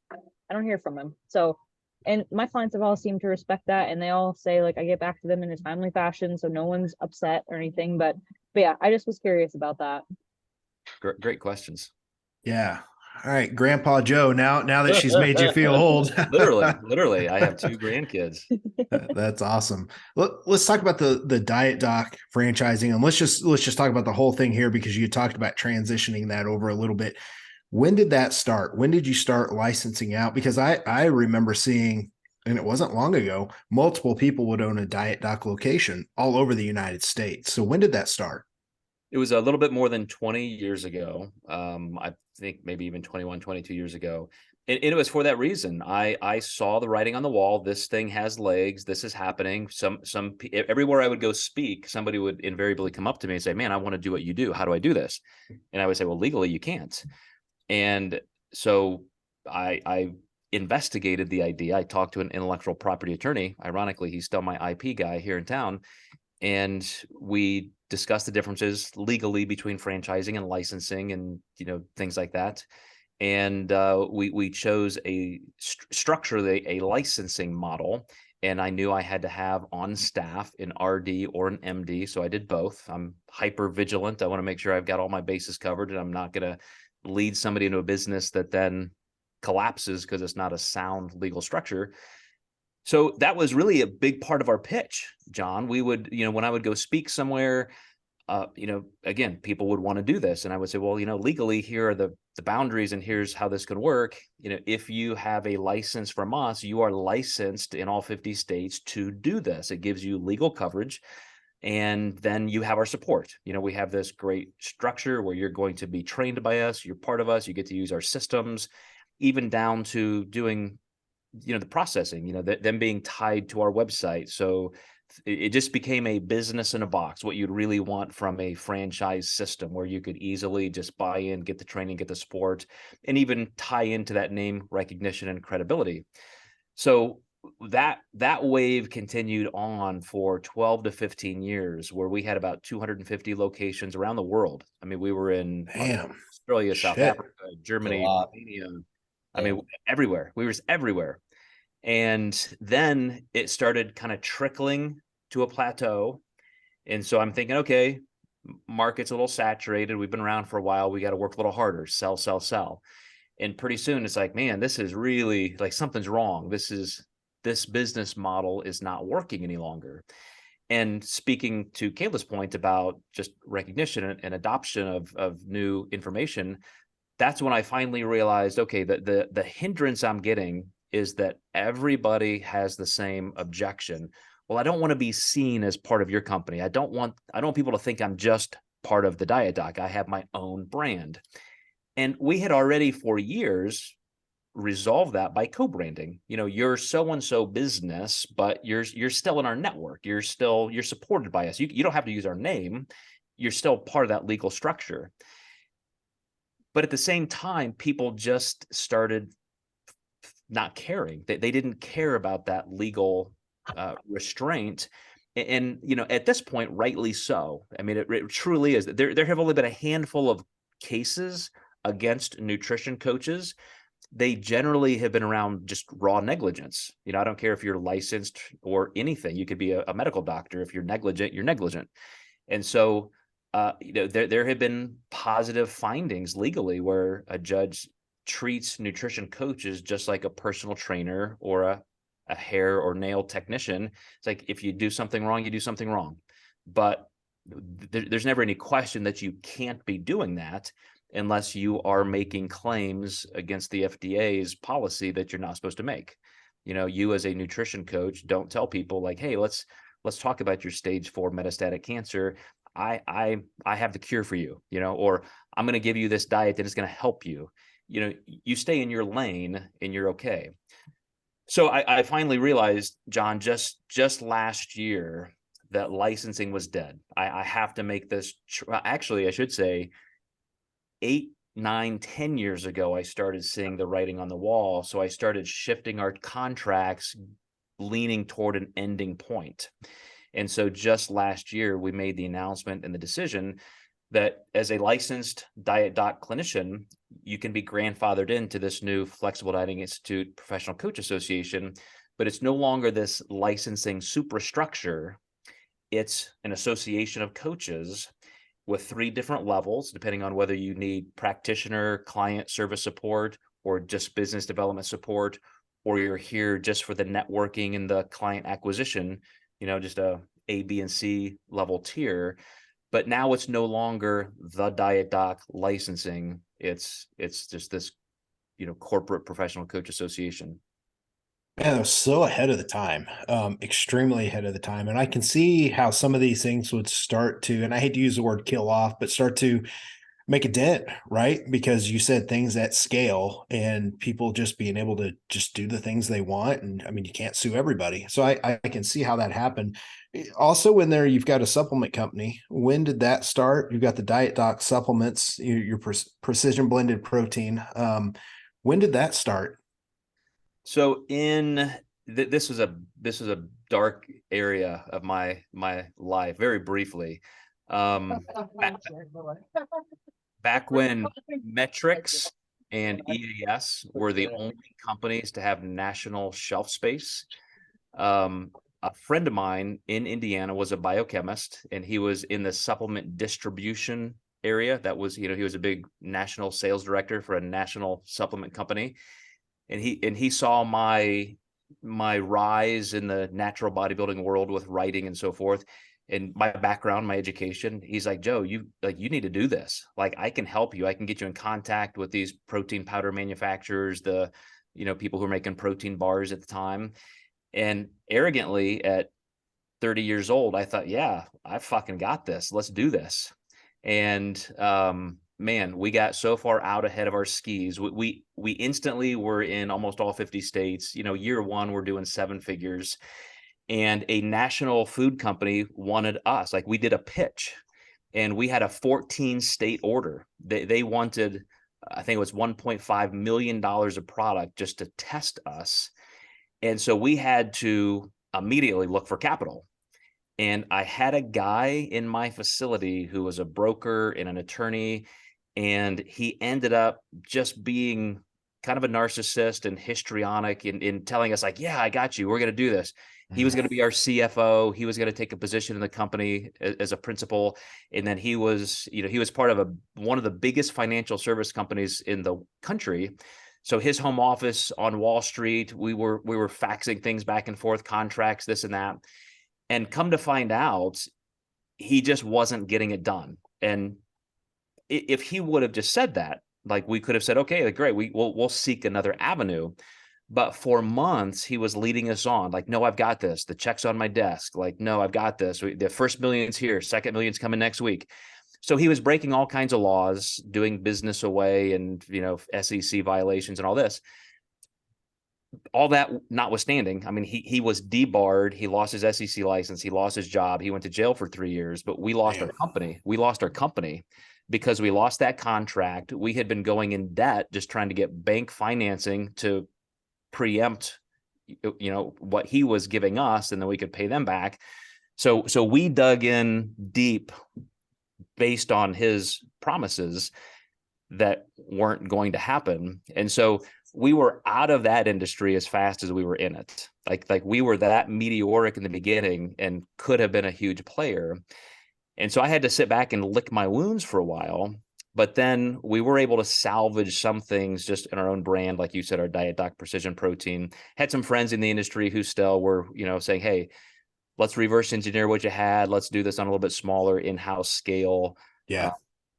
I don't hear from them. So, and my clients have all seemed to respect that, and they all say like I get back to them in a timely fashion, so no one's upset or anything. But yeah, I just was curious about that. Great questions. Yeah. All right, Grandpa Joe. Now that she's made you feel old, literally, I have 2 grandkids. That's awesome. Let's talk about the Diet Doc franchising, and let's just talk about the whole thing here, because you talked about transitioning that over a little bit. When did that start? When did you start licensing out? Because I remember seeing, and it wasn't long ago, multiple people would own a Diet Doc location all over the United States. So when did that start? It was a little bit more than 20 years ago. I think maybe even 21, 22 years ago. And it was for that reason. I saw the writing on the wall. This thing has legs. This is happening. Everywhere I would go speak, somebody would invariably come up to me and say, man, I want to do what you do. How do I do this? And I would say, well, legally you can't. And so I investigated the idea. I talked to an intellectual property attorney. Ironically, he's still my IP guy here in town. And we discussed the differences legally between franchising and licensing and, things like that. And we chose structurally a licensing model. And I knew I had to have on staff an RD or an MD. So I did both. I'm hyper vigilant. I want to make sure I've got all my bases covered, and I'm not going to lead somebody into a business that then collapses because it's not a sound legal structure. So that was really a big part of our pitch, John. We would, when I would go speak somewhere, again, people would want to do this. And I would say, well, legally, here are the boundaries and here's how this can work. If you have a license from us, you are licensed in all 50 states to do this. It gives you legal coverage. And then you have our support. We have this great structure where you're going to be trained by us. You're part of us. You get to use our systems. even down to doing, the processing, them being tied to our website. So it just became a business in a box, what you'd really want from a franchise system, where you could easily just buy in, get the training, get the support, and even tie into that name recognition and credibility. So that wave continued on for 12 to 15 years, where we had about 250 locations around the world. I mean, we were in Australia, South Africa, Germany, Romania. I mean, everywhere. We were everywhere. And then it started kind of trickling to a plateau. And so I'm thinking, okay, market's a little saturated. We've been around for a while. We got to work a little harder, sell, sell, sell. And pretty soon it's like, man, this is really like something's wrong. This business model is not working any longer. And speaking to Kayla's point about just recognition and adoption of new information, that's when I finally realized, okay, the hindrance I'm getting is that everybody has the same objection. Well, I don't want to be seen as part of your company. I don't want people to think I'm just part of the Diet Doc. I have my own brand. And we had already for years resolved that by co-branding. You're so-and-so business, but you're still in our network. You're supported by us. You don't have to use our name. You're still part of that legal structure. But at the same time, people just started not caring. They didn't care about that legal restraint. And, at this point, rightly so. I mean, it truly is. There have only been a handful of cases against nutrition coaches. They generally have been around just raw negligence. I don't care if you're licensed or anything. You could be a medical doctor. If you're negligent, you're negligent. And so, there have been positive findings legally where a judge treats nutrition coaches just like a personal trainer or a hair or nail technician. It's like, if you do something wrong, you do something wrong. But there's never any question that you can't be doing that unless you are making claims against the FDA's policy that you're not supposed to make. You as a nutrition coach don't tell people like, hey, let's talk about your stage 4 metastatic cancer. I have the cure for you, or I'm going to give you this diet that is going to help you. You stay in your lane and you're okay. So I finally realized, John, just last year, that licensing was dead. I have to make this. Actually, I should say 8, 9, 10 years ago, I started seeing the writing on the wall. So I started shifting our contracts, leaning toward an ending point. And so just last year, we made the announcement and the decision that as a licensed Diet Doc clinician, you can be grandfathered into this new Flexible Dieting Institute Professional Coach Association, but it's no longer this licensing superstructure. It's an association of coaches with 3 different levels, depending on whether you need practitioner, client service support, or just business development support, or you're here just for the networking and the client acquisition, just a B, and C level tier. But now it's no longer the Diet Doc licensing. It's just this, corporate professional coach association. Man, it was so ahead of the time, extremely ahead of the time. And I can see how some of these things would start to, and I hate to use the word kill off, but start to make a dent, right? Because you said things at scale and people just being able to just do the things they want. And I mean, you can't sue everybody. So I can see how that happened. Also in there, you've got a supplement company. When did that start? You've got the Diet Doc supplements, your precision blended protein. When did that start? So this was a dark area of my life, very briefly. Back when Metrics and EAS were the only companies to have national shelf space, a friend of mine in Indiana was a biochemist, and he was in the supplement distribution area. That was, he was a big national sales director for a national supplement company. And he saw my rise in the natural bodybuilding world with writing and so forth, and my background, my education. He's like, Joe, you need to do this. Like, I can help you. I can get you in contact with these protein powder manufacturers, the people who are making protein bars at the time. And arrogantly, at 30 years old, I thought, yeah, I fucking got this. Let's do this. And man, we got so far out ahead of our skis. We instantly were in almost all 50 states. Year one, we're doing 7 figures, and a national food company wanted us. Like, we did a pitch, and we had a 14 state order. They wanted, I think it was $1.5 million of product just to test us. And so we had to immediately look for capital. And I had a guy in my facility who was a broker and an attorney, and he ended up just being kind of a narcissist and histrionic in telling us, like, yeah, I got you. We're going to do this. He was going to be our CFO. He was going to take a position in the company as a principal. And then he was part of one of the biggest financial service companies in the country. So his home office on Wall Street, we were faxing things back and forth, contracts, this and that. And come to find out, he just wasn't getting it done. And if he would have just said that, like, we could have said, okay, great, we'll seek another avenue. But for months, he was leading us on, like, no, I've got this. The check's on my desk. Like, no, I've got this. The first million's here. Second million's coming next week. So he was breaking all kinds of laws, doing business away and, SEC violations and all this. All that notwithstanding, I mean, he was debarred. He lost his SEC license. He lost his job. He went to jail for 3 years, but we lost our company. We lost our company because we lost that contract. We had been going in debt, just trying to get bank financing to preempt, what he was giving us, and then we could pay them back. So we dug in deep based on his promises that weren't going to happen. And so we were out of that industry as fast as we were in it. Like we were that meteoric in the beginning and could have been a huge player. And so I had to sit back and lick my wounds for a while. But then we were able to salvage some things just in our own brand. Like you said, our Diet Doc Precision Protein. Had some friends in the industry who still were, saying, hey, let's reverse engineer what you had. Let's do this on a little bit smaller in-house scale. Yeah.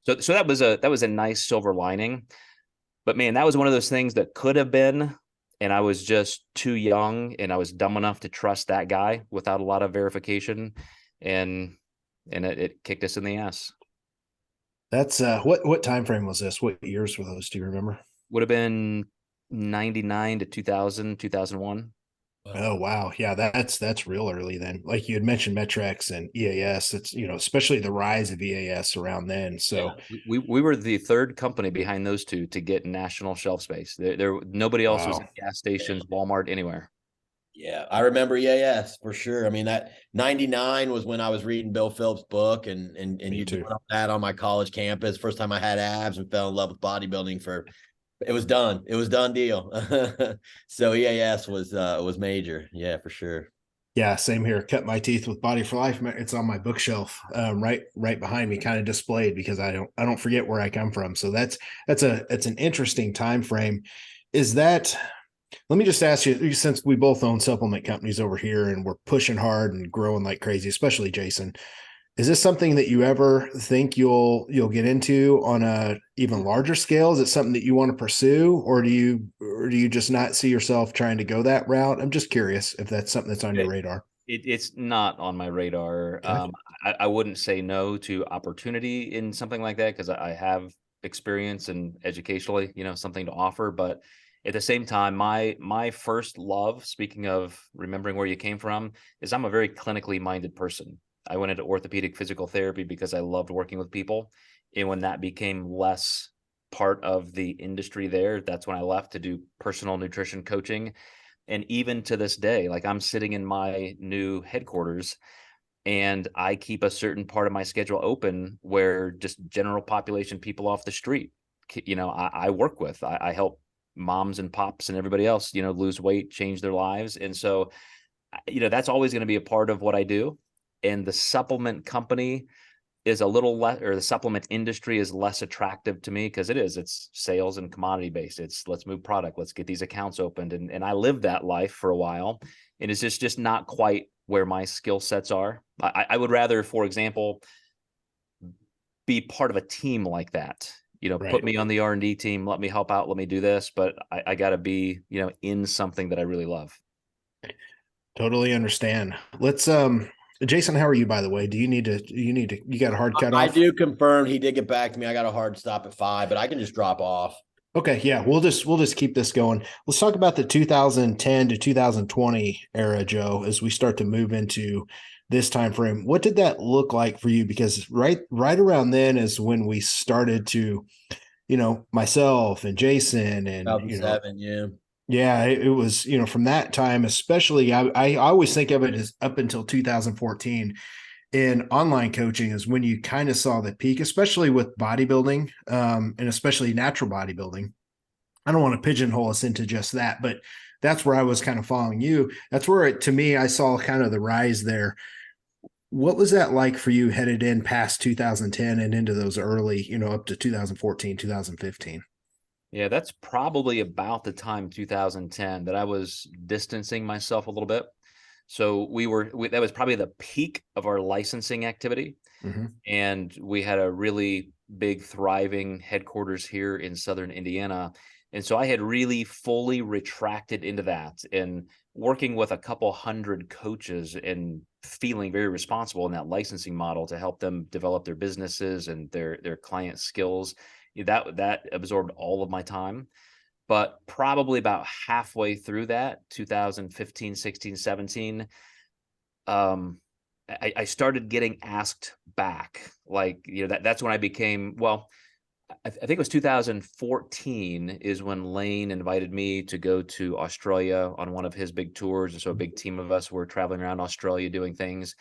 So that was a nice silver lining. But man, that was one of those things that could have been, and I was just too young, and I was dumb enough to trust that guy without a lot of verification, and it kicked us in the ass. That's what time frame was this? What years were those? Do you remember? Would have been 99 to 2000, 2001. Oh, wow. Yeah, that's real early then. Like you had mentioned Metrex and EAS, it's, especially the rise of EAS around then. So yeah, we were the third company behind those two to get national shelf space. There nobody else was at gas stations, Walmart, anywhere. Yeah, I remember EAS for sure. I mean, that 99 was when I was reading Bill Phillips' book and you doing that on my college campus. First time I had abs and fell in love with bodybuilding. It was done. It was done deal. So EAS was major. Yeah, for sure. Yeah, same here. Cut my teeth with Body for Life. It's on my bookshelf, right behind me, kind of displayed, because I don't forget where I come from. So that's an interesting time frame. Let me just ask you, since we both own supplement companies over here and we're pushing hard and growing like crazy, especially Jason, is this something that you ever think you'll get into on a even larger scale? Is it something that you want to pursue, or do you just not see yourself trying to go that route? I'm just curious if that's something that's on your radar. It's not on my radar. Okay. I wouldn't say no to opportunity in something like that, because I have experience and educationally, something to offer. But at the same time, my first love, speaking of remembering where you came from, is I'm a very clinically minded person. I went into orthopedic physical therapy because I loved working with people. And when that became less part of the industry there, that's when I left to do personal nutrition coaching. And even to this day, like, I'm sitting in my new headquarters and I keep a certain part of my schedule open where just general population people off the street, I work with. I help moms and pops and everybody else, lose weight, change their lives. And so, that's always going to be a part of what I do. And the supplement company is a little less, or the supplement industry is less attractive to me, because it's sales and commodity based. It's let's move product, let's get these accounts opened. And I lived that life for a while, and it's just not quite where my skill sets are. I would rather, for example, be part of a team like that. Right. Put me on the R&D team, let me help out, let me do this, but I got to be, in something that I really love. Totally understand. Jason, how are you, by the way? You got a hard cutoff? I do confirm he did get back to me. I got a hard stop at 5, but I can just drop off. Okay, yeah, we'll just keep this going. Let's talk about the 2010 to 2020 era, Joe, as we start to move into this time frame. What did that look like for you? Because right around then is when we started to, myself and Jason and 2007, yeah, it was, from that time, especially I always think of it as up until 2014 in online coaching is when you kind of saw the peak, especially with bodybuilding, and especially natural bodybuilding. I don't want to pigeonhole us into just that, but that's where I was kind of following you. That's where, to me, I saw kind of the rise there. What was that like for you headed in past 2010 and into those early, up to 2014, 2015? Yeah, that's probably about the time 2010 that I was distancing myself a little bit. So that was probably the peak of our licensing activity. Mm-hmm. And we had a really big thriving headquarters here in Southern Indiana. And so I had really fully retracted into that and working with a couple hundred coaches and feeling very responsible in that licensing model to help them develop their businesses and their client skills. That absorbed all of my time. But probably about halfway through that, 2015, 16, 17, I started getting asked back. Like, that's when I became, I think it was 2014 is when Lane invited me to go to Australia on one of his big tours. And so a big team of us were traveling around Australia doing things.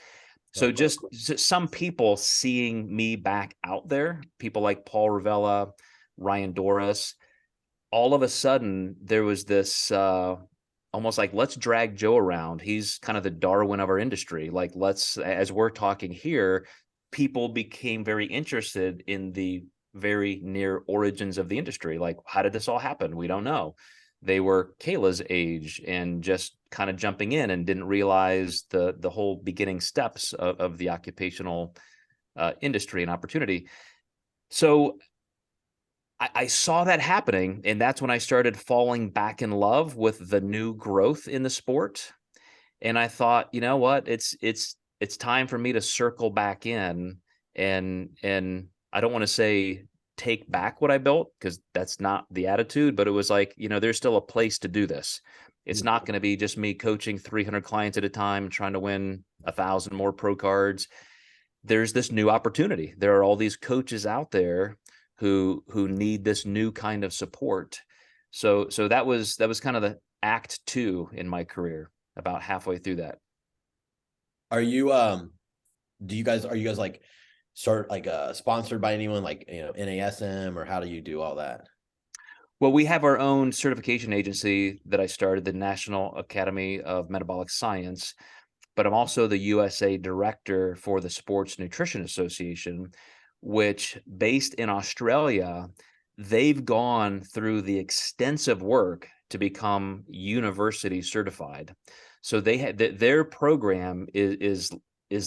So just some people seeing me back out there, people like Paul Ravella, Ryan Doris, all of a sudden there was this almost like, let's drag Joe around. He's kind of the Darwin of our industry. Like, as we're talking here, people became very interested in the very near origins of the industry. Like, how did this all happen? We don't know. They were Kayla's age and just kind of jumping in and didn't realize the whole beginning steps of the occupational industry and opportunity. So I saw that happening, and that's when I started falling back in love with the new growth in the sport. And I thought, you know what, it's time for me to circle back in and I don't want to say take back what I built, because that's not the attitude, but it was like, there's still a place to do this. It's not going to be just me coaching 300 clients at a time, trying to win 1,000 more pro cards. There's this new opportunity. There are all these coaches out there who need this new kind of support. So that was kind of the act 2 in my career, about halfway through that. Are you are you guys like sponsored by anyone like NASM, or how do you do all that? Well, we have our own certification agency that I started, the National Academy of Metabolic Science, but I'm also the USA director for the Sports Nutrition Association, which, based in Australia, they've gone through the extensive work to become university certified. So they had their program is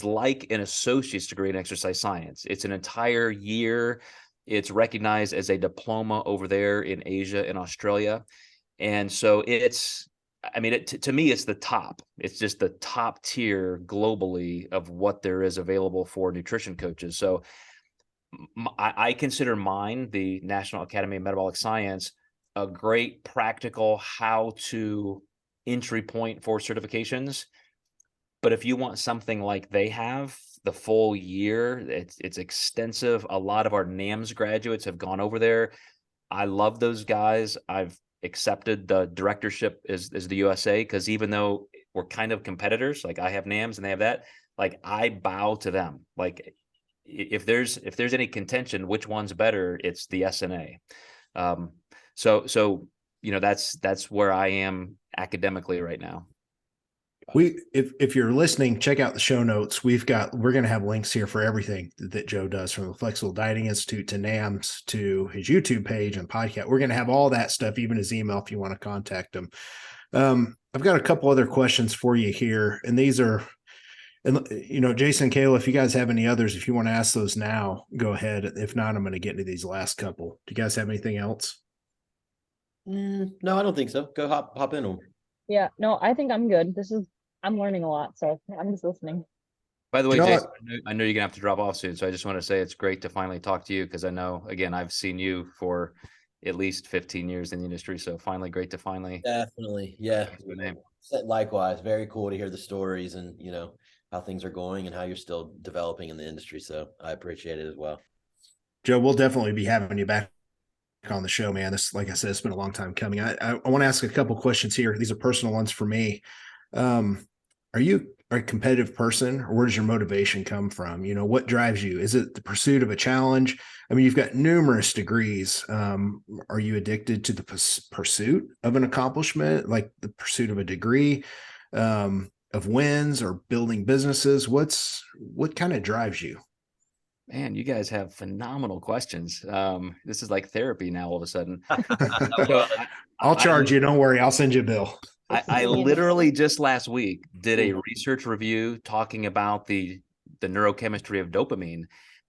like an associate's degree in exercise science. It's an entire year. It's recognized as a diploma over there in Asia and Australia. And so to me, it's the top. It's just the top tier globally of what there is available for nutrition coaches. So I consider mine, the National Academy of Metabolic Science, a great practical how-to entry point for certifications. But if you want something like they have, the full year, it's extensive. A lot of our NAMS graduates have gone over there. I love those guys. I've accepted the directorship as the USA, because even though we're kind of competitors, like I have NAMS and they have that, like I bow to them. Like if there's any contention, which one's better, it's the SNA. So that's where I am academically right now. If you're listening, check out the show notes. We're going to have links here for everything that Joe does, from the Flexible Dieting Institute to NAMS to his YouTube page and podcast. We're going to have all that stuff, even his email, if you want to contact him. I've got a couple other questions for you here, and these are, Jason, Kayla, if you guys have any others, if you want to ask those now, go ahead. If not, I'm going to get into these last couple. Do you guys have anything else? No, I don't think so. Go hop in them. Yeah, no, I think I'm good. I'm learning a lot, so I'm just listening. By the way, You know Jason, what? I know you're gonna have to drop off soon, so I just want to say it's great to finally talk to you because I know, again, I've seen you for at least 15 years in the industry. So finally, great to finally Definitely. Yeah. your name. Likewise. Very cool to hear the stories and, how things are going and how you're still developing in the industry. So I appreciate it as well. Joe, we'll definitely be having you back on the show, man. This, like I said, it's been a long time coming. I want to ask a couple questions here. These are personal ones for me. Are you a competitive person, or where does your motivation come from? What drives you? Is it the pursuit of a challenge? I mean, you've got numerous degrees. Are you addicted to the pursuit of an accomplishment, like the pursuit of a degree, of wins, or building businesses? What kind of drives you? Man, you guys have phenomenal questions. This is like therapy now all of a sudden. I'll charge you. Don't worry. I'll send you a bill. I literally just last week did a research review talking about the neurochemistry of dopamine.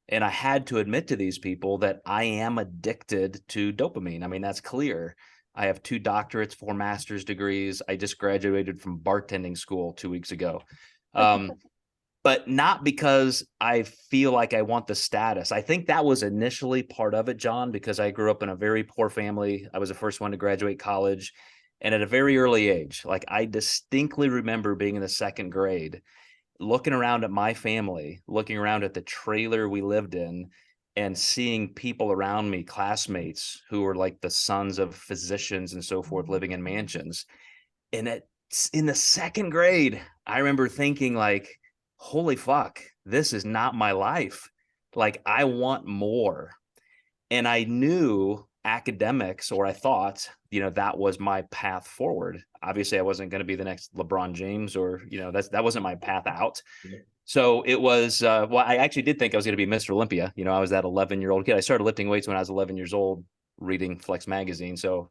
And I had to admit to these people that I am addicted to dopamine. I mean, that's clear. I have 2 doctorates, 4 master's degrees. I just graduated from bartending school 2 weeks ago. But not because I feel like I want the status. I think that was initially part of it, John, because I grew up in a very poor family. I was the first one to graduate college. And at a very early age, like I distinctly remember being in the 2nd grade, looking around at my family, looking around at the trailer we lived in, and seeing people around me, classmates who were like the sons of physicians and so forth, living in mansions. And in the 2nd grade, I remember thinking like, holy fuck, this is not my life. Like I want more. And I knew academics, or I thought, that was my path forward. Obviously I wasn't going to be the next LeBron James, or, that wasn't my path out. Yeah. So it was, I actually did think I was going to be Mr. Olympia. I was that 11-year-old kid. I started lifting weights when I was 11 years old, reading Flex magazine. So,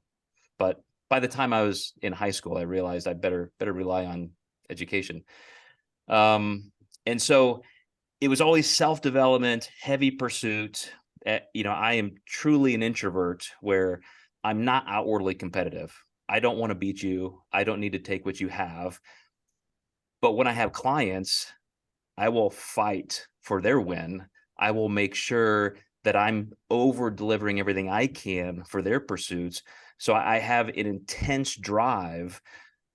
but by the time I was in high school, I realized I better rely on education. And so it was always self-development, heavy pursuit. I am truly an introvert where I'm not outwardly competitive. I don't want to beat you. I don't need to take what you have. But when I have clients, I will fight for their win. I will make sure that I'm over delivering everything I can for their pursuits. So I have an intense drive,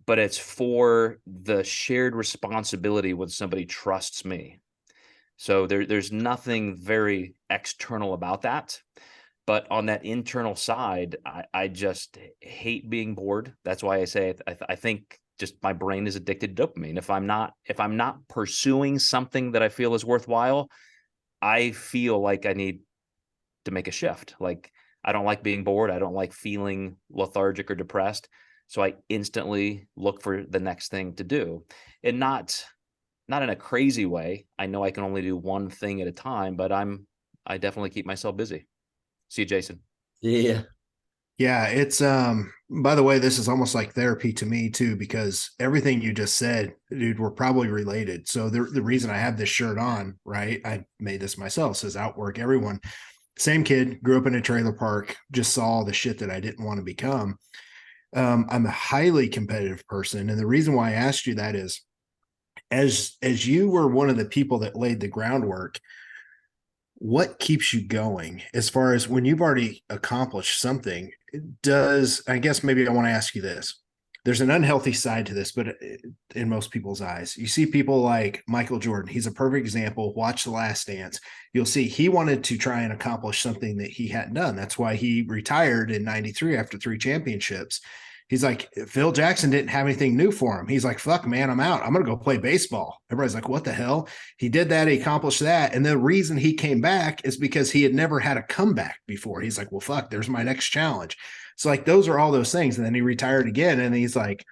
but it's for the shared responsibility when somebody trusts me. So there's nothing very external about that. But on that internal side, I just hate being bored. That's why I say I think just my brain is addicted to dopamine. If I'm not pursuing something that I feel is worthwhile, I feel like I need to make a shift. Like I don't like being bored. I don't like feeling lethargic or depressed. So I instantly look for the next thing to do, and not in a crazy way. I know I can only do one thing at a time, but I definitely keep myself busy. See you, Jason. Yeah. Yeah. It's, by the way, this is almost like therapy to me too, because everything you just said, dude, we're probably related. So the reason I have this shirt on, right? I made this myself, says outwork everyone. Same kid, grew up in a trailer park, just saw the shit that I didn't want to become. I'm a highly competitive person. And the reason why I asked you that is, as you were one of the people that laid the groundwork, what keeps you going as far as when you've already accomplished something? I guess maybe I want to ask you this. There's an unhealthy side to this, but in most people's eyes, you see people like Michael Jordan. He's a perfect example. Watch The Last Dance. You'll see he wanted to try and accomplish something that he hadn't done. That's why he retired in '93 after 3 championships. He's like, Phil Jackson didn't have anything new for him. He's like, fuck, man, I'm out. I'm going to go play baseball. Everybody's like, what the hell? He did that. He accomplished that. And the reason he came back is because he had never had a comeback before. He's like, well, fuck, there's my next challenge. So like, those are all those things. And then he retired again. And he's like,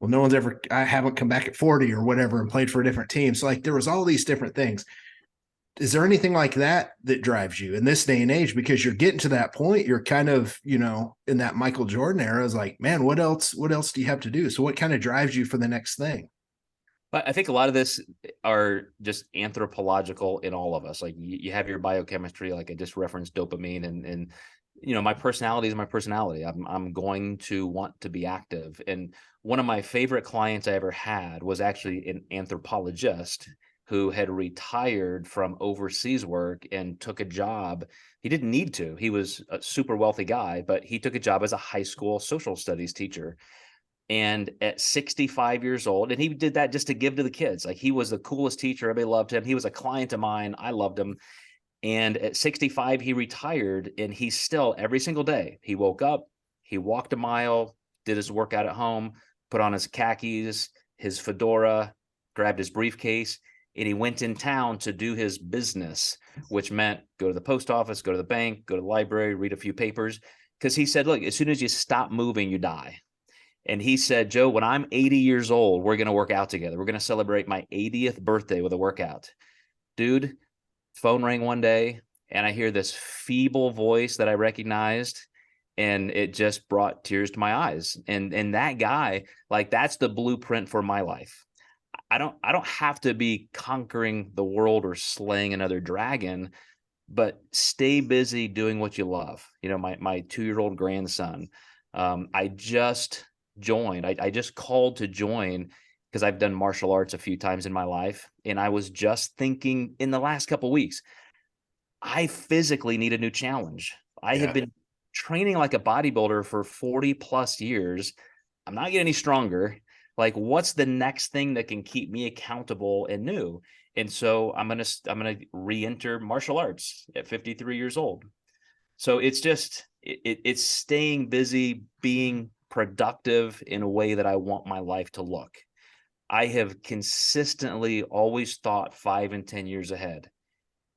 well, I haven't come back at 40 or whatever and played for a different team. So like, there was all these different things. Is there anything like that drives you in this day and age? Because you're getting to that point, you're kind of, in that Michael Jordan era, is like, man, what else do you have to do? So what kind of drives you for the next thing? But I think a lot of this are just anthropological in all of us. Like you have your biochemistry, like I just referenced dopamine, and my personality is my personality. I'm going to want to be active. And one of my favorite clients I ever had was actually an anthropologist. who had retired from overseas work and took a job. He didn't need to. He was a super wealthy guy, but he took a job as a high school social studies teacher. And at 65 years old, and he did that just to give to the kids. Like, he was the coolest teacher. Everybody loved him. He was a client of mine. I loved him. And at 65, he retired, and he still, every single day, he woke up, he walked a mile, did his workout at home, put on his khakis, his fedora, grabbed his briefcase, and he went in town to do his business, which meant go to the post office, go to the bank, go to the library, read a few papers. Because he said, look, as soon as you stop moving, you die. And he said, Joe, when I'm 80 years old, we're going to work out together. We're going to celebrate my 80th birthday with a workout. Dude, phone rang one day, and I hear this feeble voice that I recognized, and it just brought tears to my eyes. And that guy, like, that's the blueprint for my life. I don't have to be conquering the world or slaying another dragon, but stay busy doing what you love. You know, my 2-year-old grandson, I just joined. I just called to join because I've done martial arts a few times in my life. And I was just thinking in the last couple of weeks, I physically need a new challenge. I had been training like a bodybuilder for 40 plus years. I'm not getting any stronger. Like, what's the next thing that can keep me accountable and new? And so I'm gonna re-enter martial arts at 53 years old. So it's just it's staying busy, being productive in a way that I want my life to look. I have consistently always thought 5 and 10 years ahead.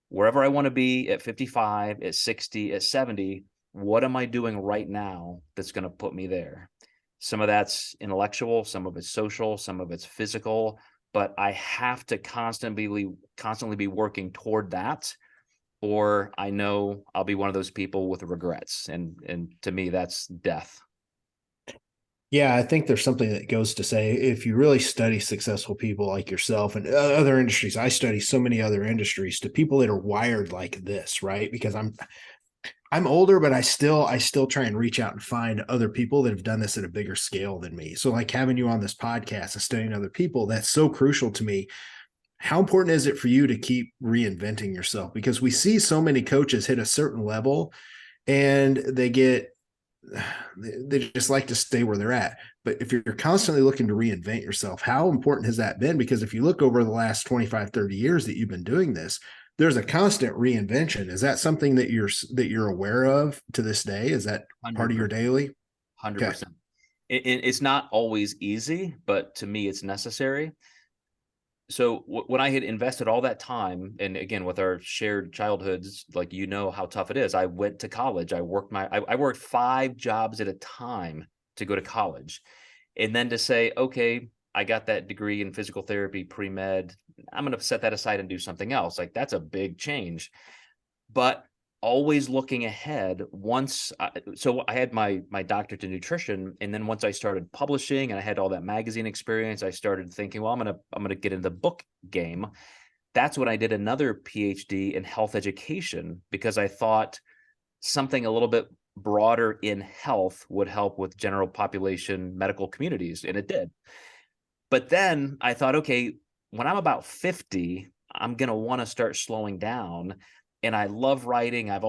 Wherever I want to be at 55, at 60, at 70, what am I doing right now that's going to put me there? Some of that's intellectual, some of it's social, some of it's physical, but I have to constantly be working toward that, or I know I'll be one of those people with regrets. And to me, that's death. Yeah, I think there's something that goes to say, if you really study successful people like yourself and other industries, I study so many other industries, to people that are wired like this, right? Because I'm older, but I still try and reach out and find other people that have done this at a bigger scale than me. So like having you on this podcast and studying other people, that's so crucial to me. How important is it for you to keep reinventing yourself? Because we see so many coaches hit a certain level and they just like to stay where they're at. But if you're constantly looking to reinvent yourself, how important has that been? Because if you look over the last 25, 30 years that you've been doing this, there's a constant reinvention. Is that something that you're aware of to this day? Is that 100%. Part of your daily? 100%. Okay. It's not always easy, but to me, it's necessary. So when I had invested all that time, and again, with our shared childhoods, like, you know how tough it is. I went to college. I worked 5 jobs at a time to go to college. And then to say, okay, I got that degree in physical therapy, pre-med, I'm going to set that aside and do something else. Like, that's a big change. But always looking ahead. So I had my doctorate in nutrition, and then once I started publishing and I had all that magazine experience, I started thinking, well, I'm gonna get in the book game. That's when I did another PhD in health education, because I thought something a little bit broader in health would help with general population medical communities, and it did. But then I thought, okay, when I'm about 50, I'm gonna want to start slowing down. And I love writing. I've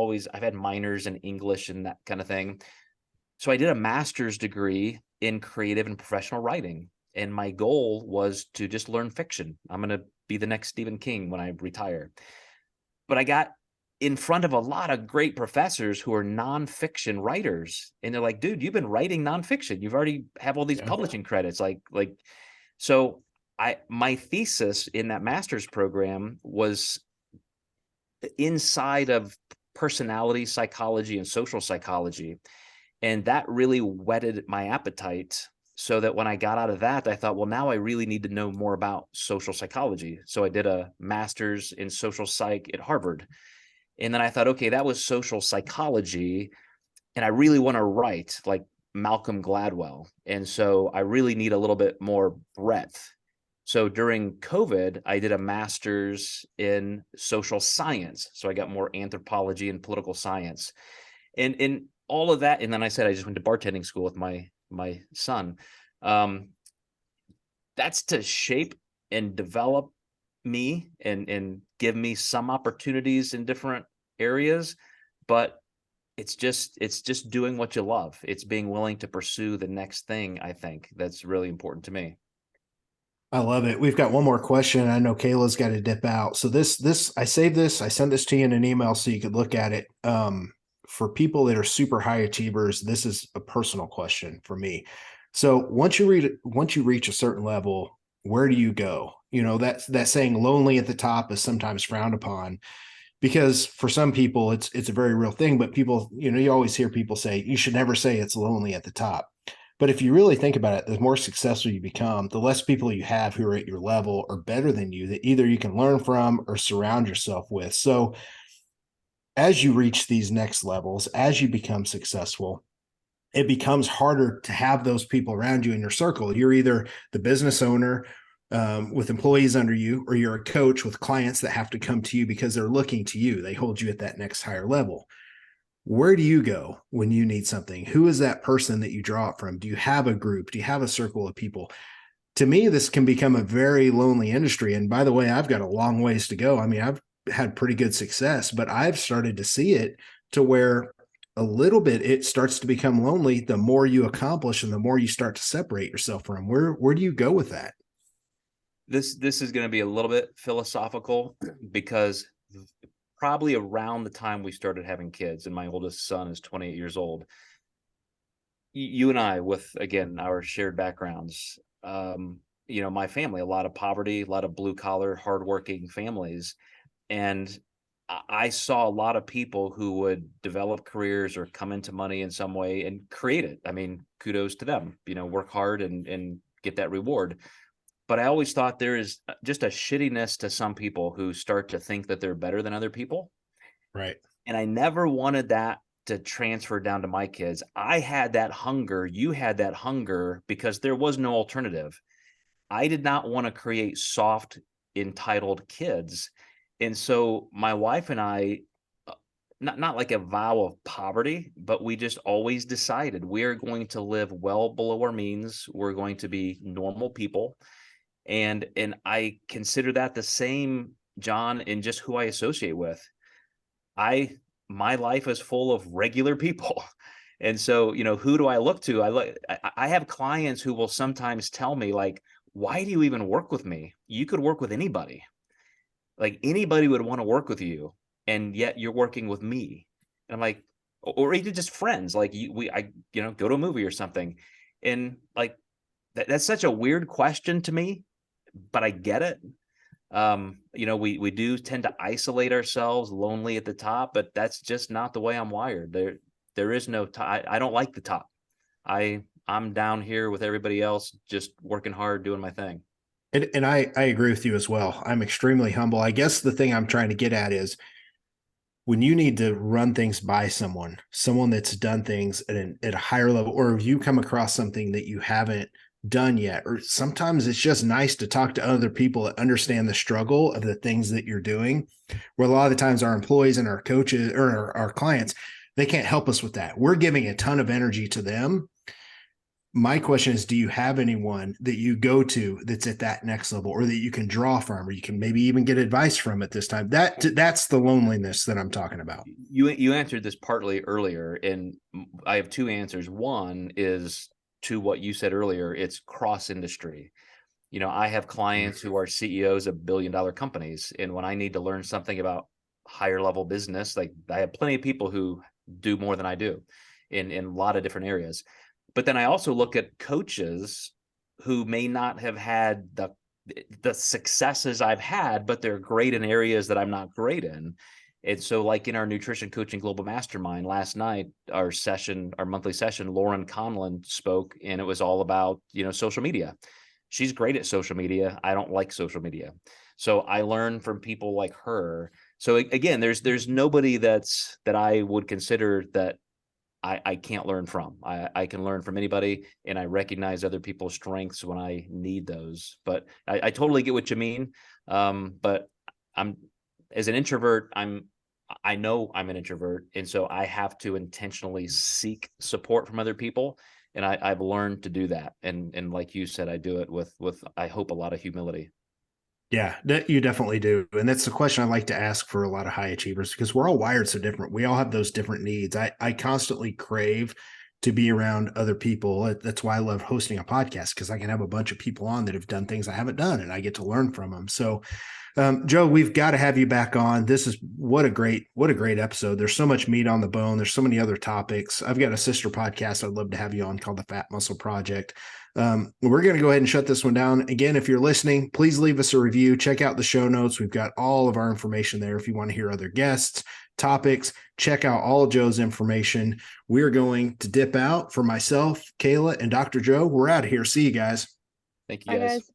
had minors in English and that kind of thing. So I did a master's degree in creative and professional writing. And my goal was to just learn fiction. I'm going to be the next Stephen King when I retire. But I got in front of a lot of great professors who are nonfiction writers. And they're like, dude, you've been writing nonfiction. You've already have all these publishing credits. So my thesis in that master's program was inside of personality psychology and social psychology. And that really whetted my appetite, so that when I got out of that, I thought, well, now I really need to know more about social psychology. So I did a master's in social psych at Harvard. And then I thought, okay, that was social psychology, and I really want to write like Malcolm Gladwell. And so I really need a little bit more breadth. So during COVID, I did a master's in social science. So I got more anthropology and political science, and all of that. And then I said, I just went to bartending school with my son. That's to shape and develop me and give me some opportunities in different areas, but it's just doing what you love. It's being willing to pursue the next thing. I think that's really important to me. I love it. We've got one more question. I know Kayla's got to dip out. So I saved this. I sent this to you in an email so you could look at it. For people that are super high achievers, this is a personal question for me. So once you reach a certain level, where do you go? You know, that saying lonely at the top is sometimes frowned upon, because for some people it's a very real thing, but people, you know, you always hear people say you should never say it's lonely at the top. But if you really think about it, the more successful you become, the less people you have who are at your level or better than you that either you can learn from or surround yourself with. So as you reach these next levels, as you become successful, it becomes harder to have those people around you in your circle. You're either the business owner with employees under you, or you're a coach with clients that have to come to you because they're looking to you. They hold you at that next higher level. Where do you go when you need something? Who is that person that you draw it from? Do you have a group? Do you have a circle of people? To me, this can become a very lonely industry. And by the way, I've got a long ways to go. I mean, I've had pretty good success, but I've started to see it to where a little bit it starts to become lonely the more you accomplish and the more you start to separate yourself from. Where do you go with that? This is going to be a little bit philosophical, because probably around the time we started having kids, and my oldest son is 28 years old, you and I, with, again, our shared backgrounds, you know, my family, a lot of poverty, a lot of blue collar, hardworking families. And I saw a lot of people who would develop careers or come into money in some way and create it. I mean, kudos to them, you know, work hard and get that reward. But I always thought there is just a shittiness to some people who start to think that they're better than other people. Right. And I never wanted that to transfer down to my kids. I had that hunger. You had that hunger because there was no alternative. I did not want to create soft, entitled kids. And so my wife and I, not like a vow of poverty, but we just always decided we are going to live well below our means. We're going to be normal people. And I consider that the same, John, in just who I associate with. My life is full of regular people. And so, you know, who do I look to? I have clients who will sometimes tell me, like, why do you even work with me? You could work with anybody. Like, anybody would want to work with you, and yet you're working with me. And I'm like, or even just friends, like I go to a movie or something. And like, that's such a weird question to me, but I get it. You know, we do tend to isolate ourselves, lonely at the top, but that's just not the way I'm wired. There is no top. I don't like the top. I'm down here with everybody else, just working hard, doing my thing. And I agree with you as well. I'm extremely humble. I guess the thing I'm trying to get at is when you need to run things by someone that's done things at a higher level, or if you come across something that you haven't done yet, or sometimes it's just nice to talk to other people that understand the struggle of the things that you're doing, where a lot of the times our employees and our coaches or our clients, they can't help us with that. We're giving a ton of energy to them. My question is, do you have anyone that you go to that's at that next level, or that you can draw from, or you can maybe even get advice from at this time? That's the loneliness that I'm talking about. You answered this partly earlier, and I have two answers. One is to what you said earlier. It's cross industry. You know, I have clients who are CEOs of billion-dollar companies, and when I need to learn something about higher level business, like, I have plenty of people who do more than I do in a lot of different areas. But then I also look at coaches who may not have had the successes I've had, but they're great in areas that I'm not great in. And so, like in our nutrition coaching global mastermind last night, our monthly session, Lauren Conlon spoke, and it was all about, you know, social media. She's great at social media. I don't like social media. So I learn from people like her. So again, there's nobody that I would consider that I can't learn from. I can learn from anybody, and I recognize other people's strengths when I need those. But I totally get what you mean. But as an introvert, I know I'm an introvert, and so I have to intentionally seek support from other people. And I've learned to do that. And like you said, I do it with I hope a lot of humility. Yeah, you definitely do. And that's the question I like to ask for a lot of high achievers, because we're all wired so different. We all have those different needs. I constantly crave to be around other people. That's why I love hosting a podcast, because I can have a bunch of people on that have done things I haven't done and I get to learn from them. So Joe, we've got to have you back on. This is what a great episode. There's so much meat on the bone. There's so many other topics. I've got a sister podcast I'd love to have you on called the Phat Muscle Project. We're going to go ahead and shut this one down. Again, if you're listening, please leave us a review. Check out the show notes. We've got all of our information there. If you want to hear other guests, topics, check out all of Joe's information. We're going to dip out. For myself, Kayla, and Dr. Joe, we're out of here. See you guys. Thank you, guys.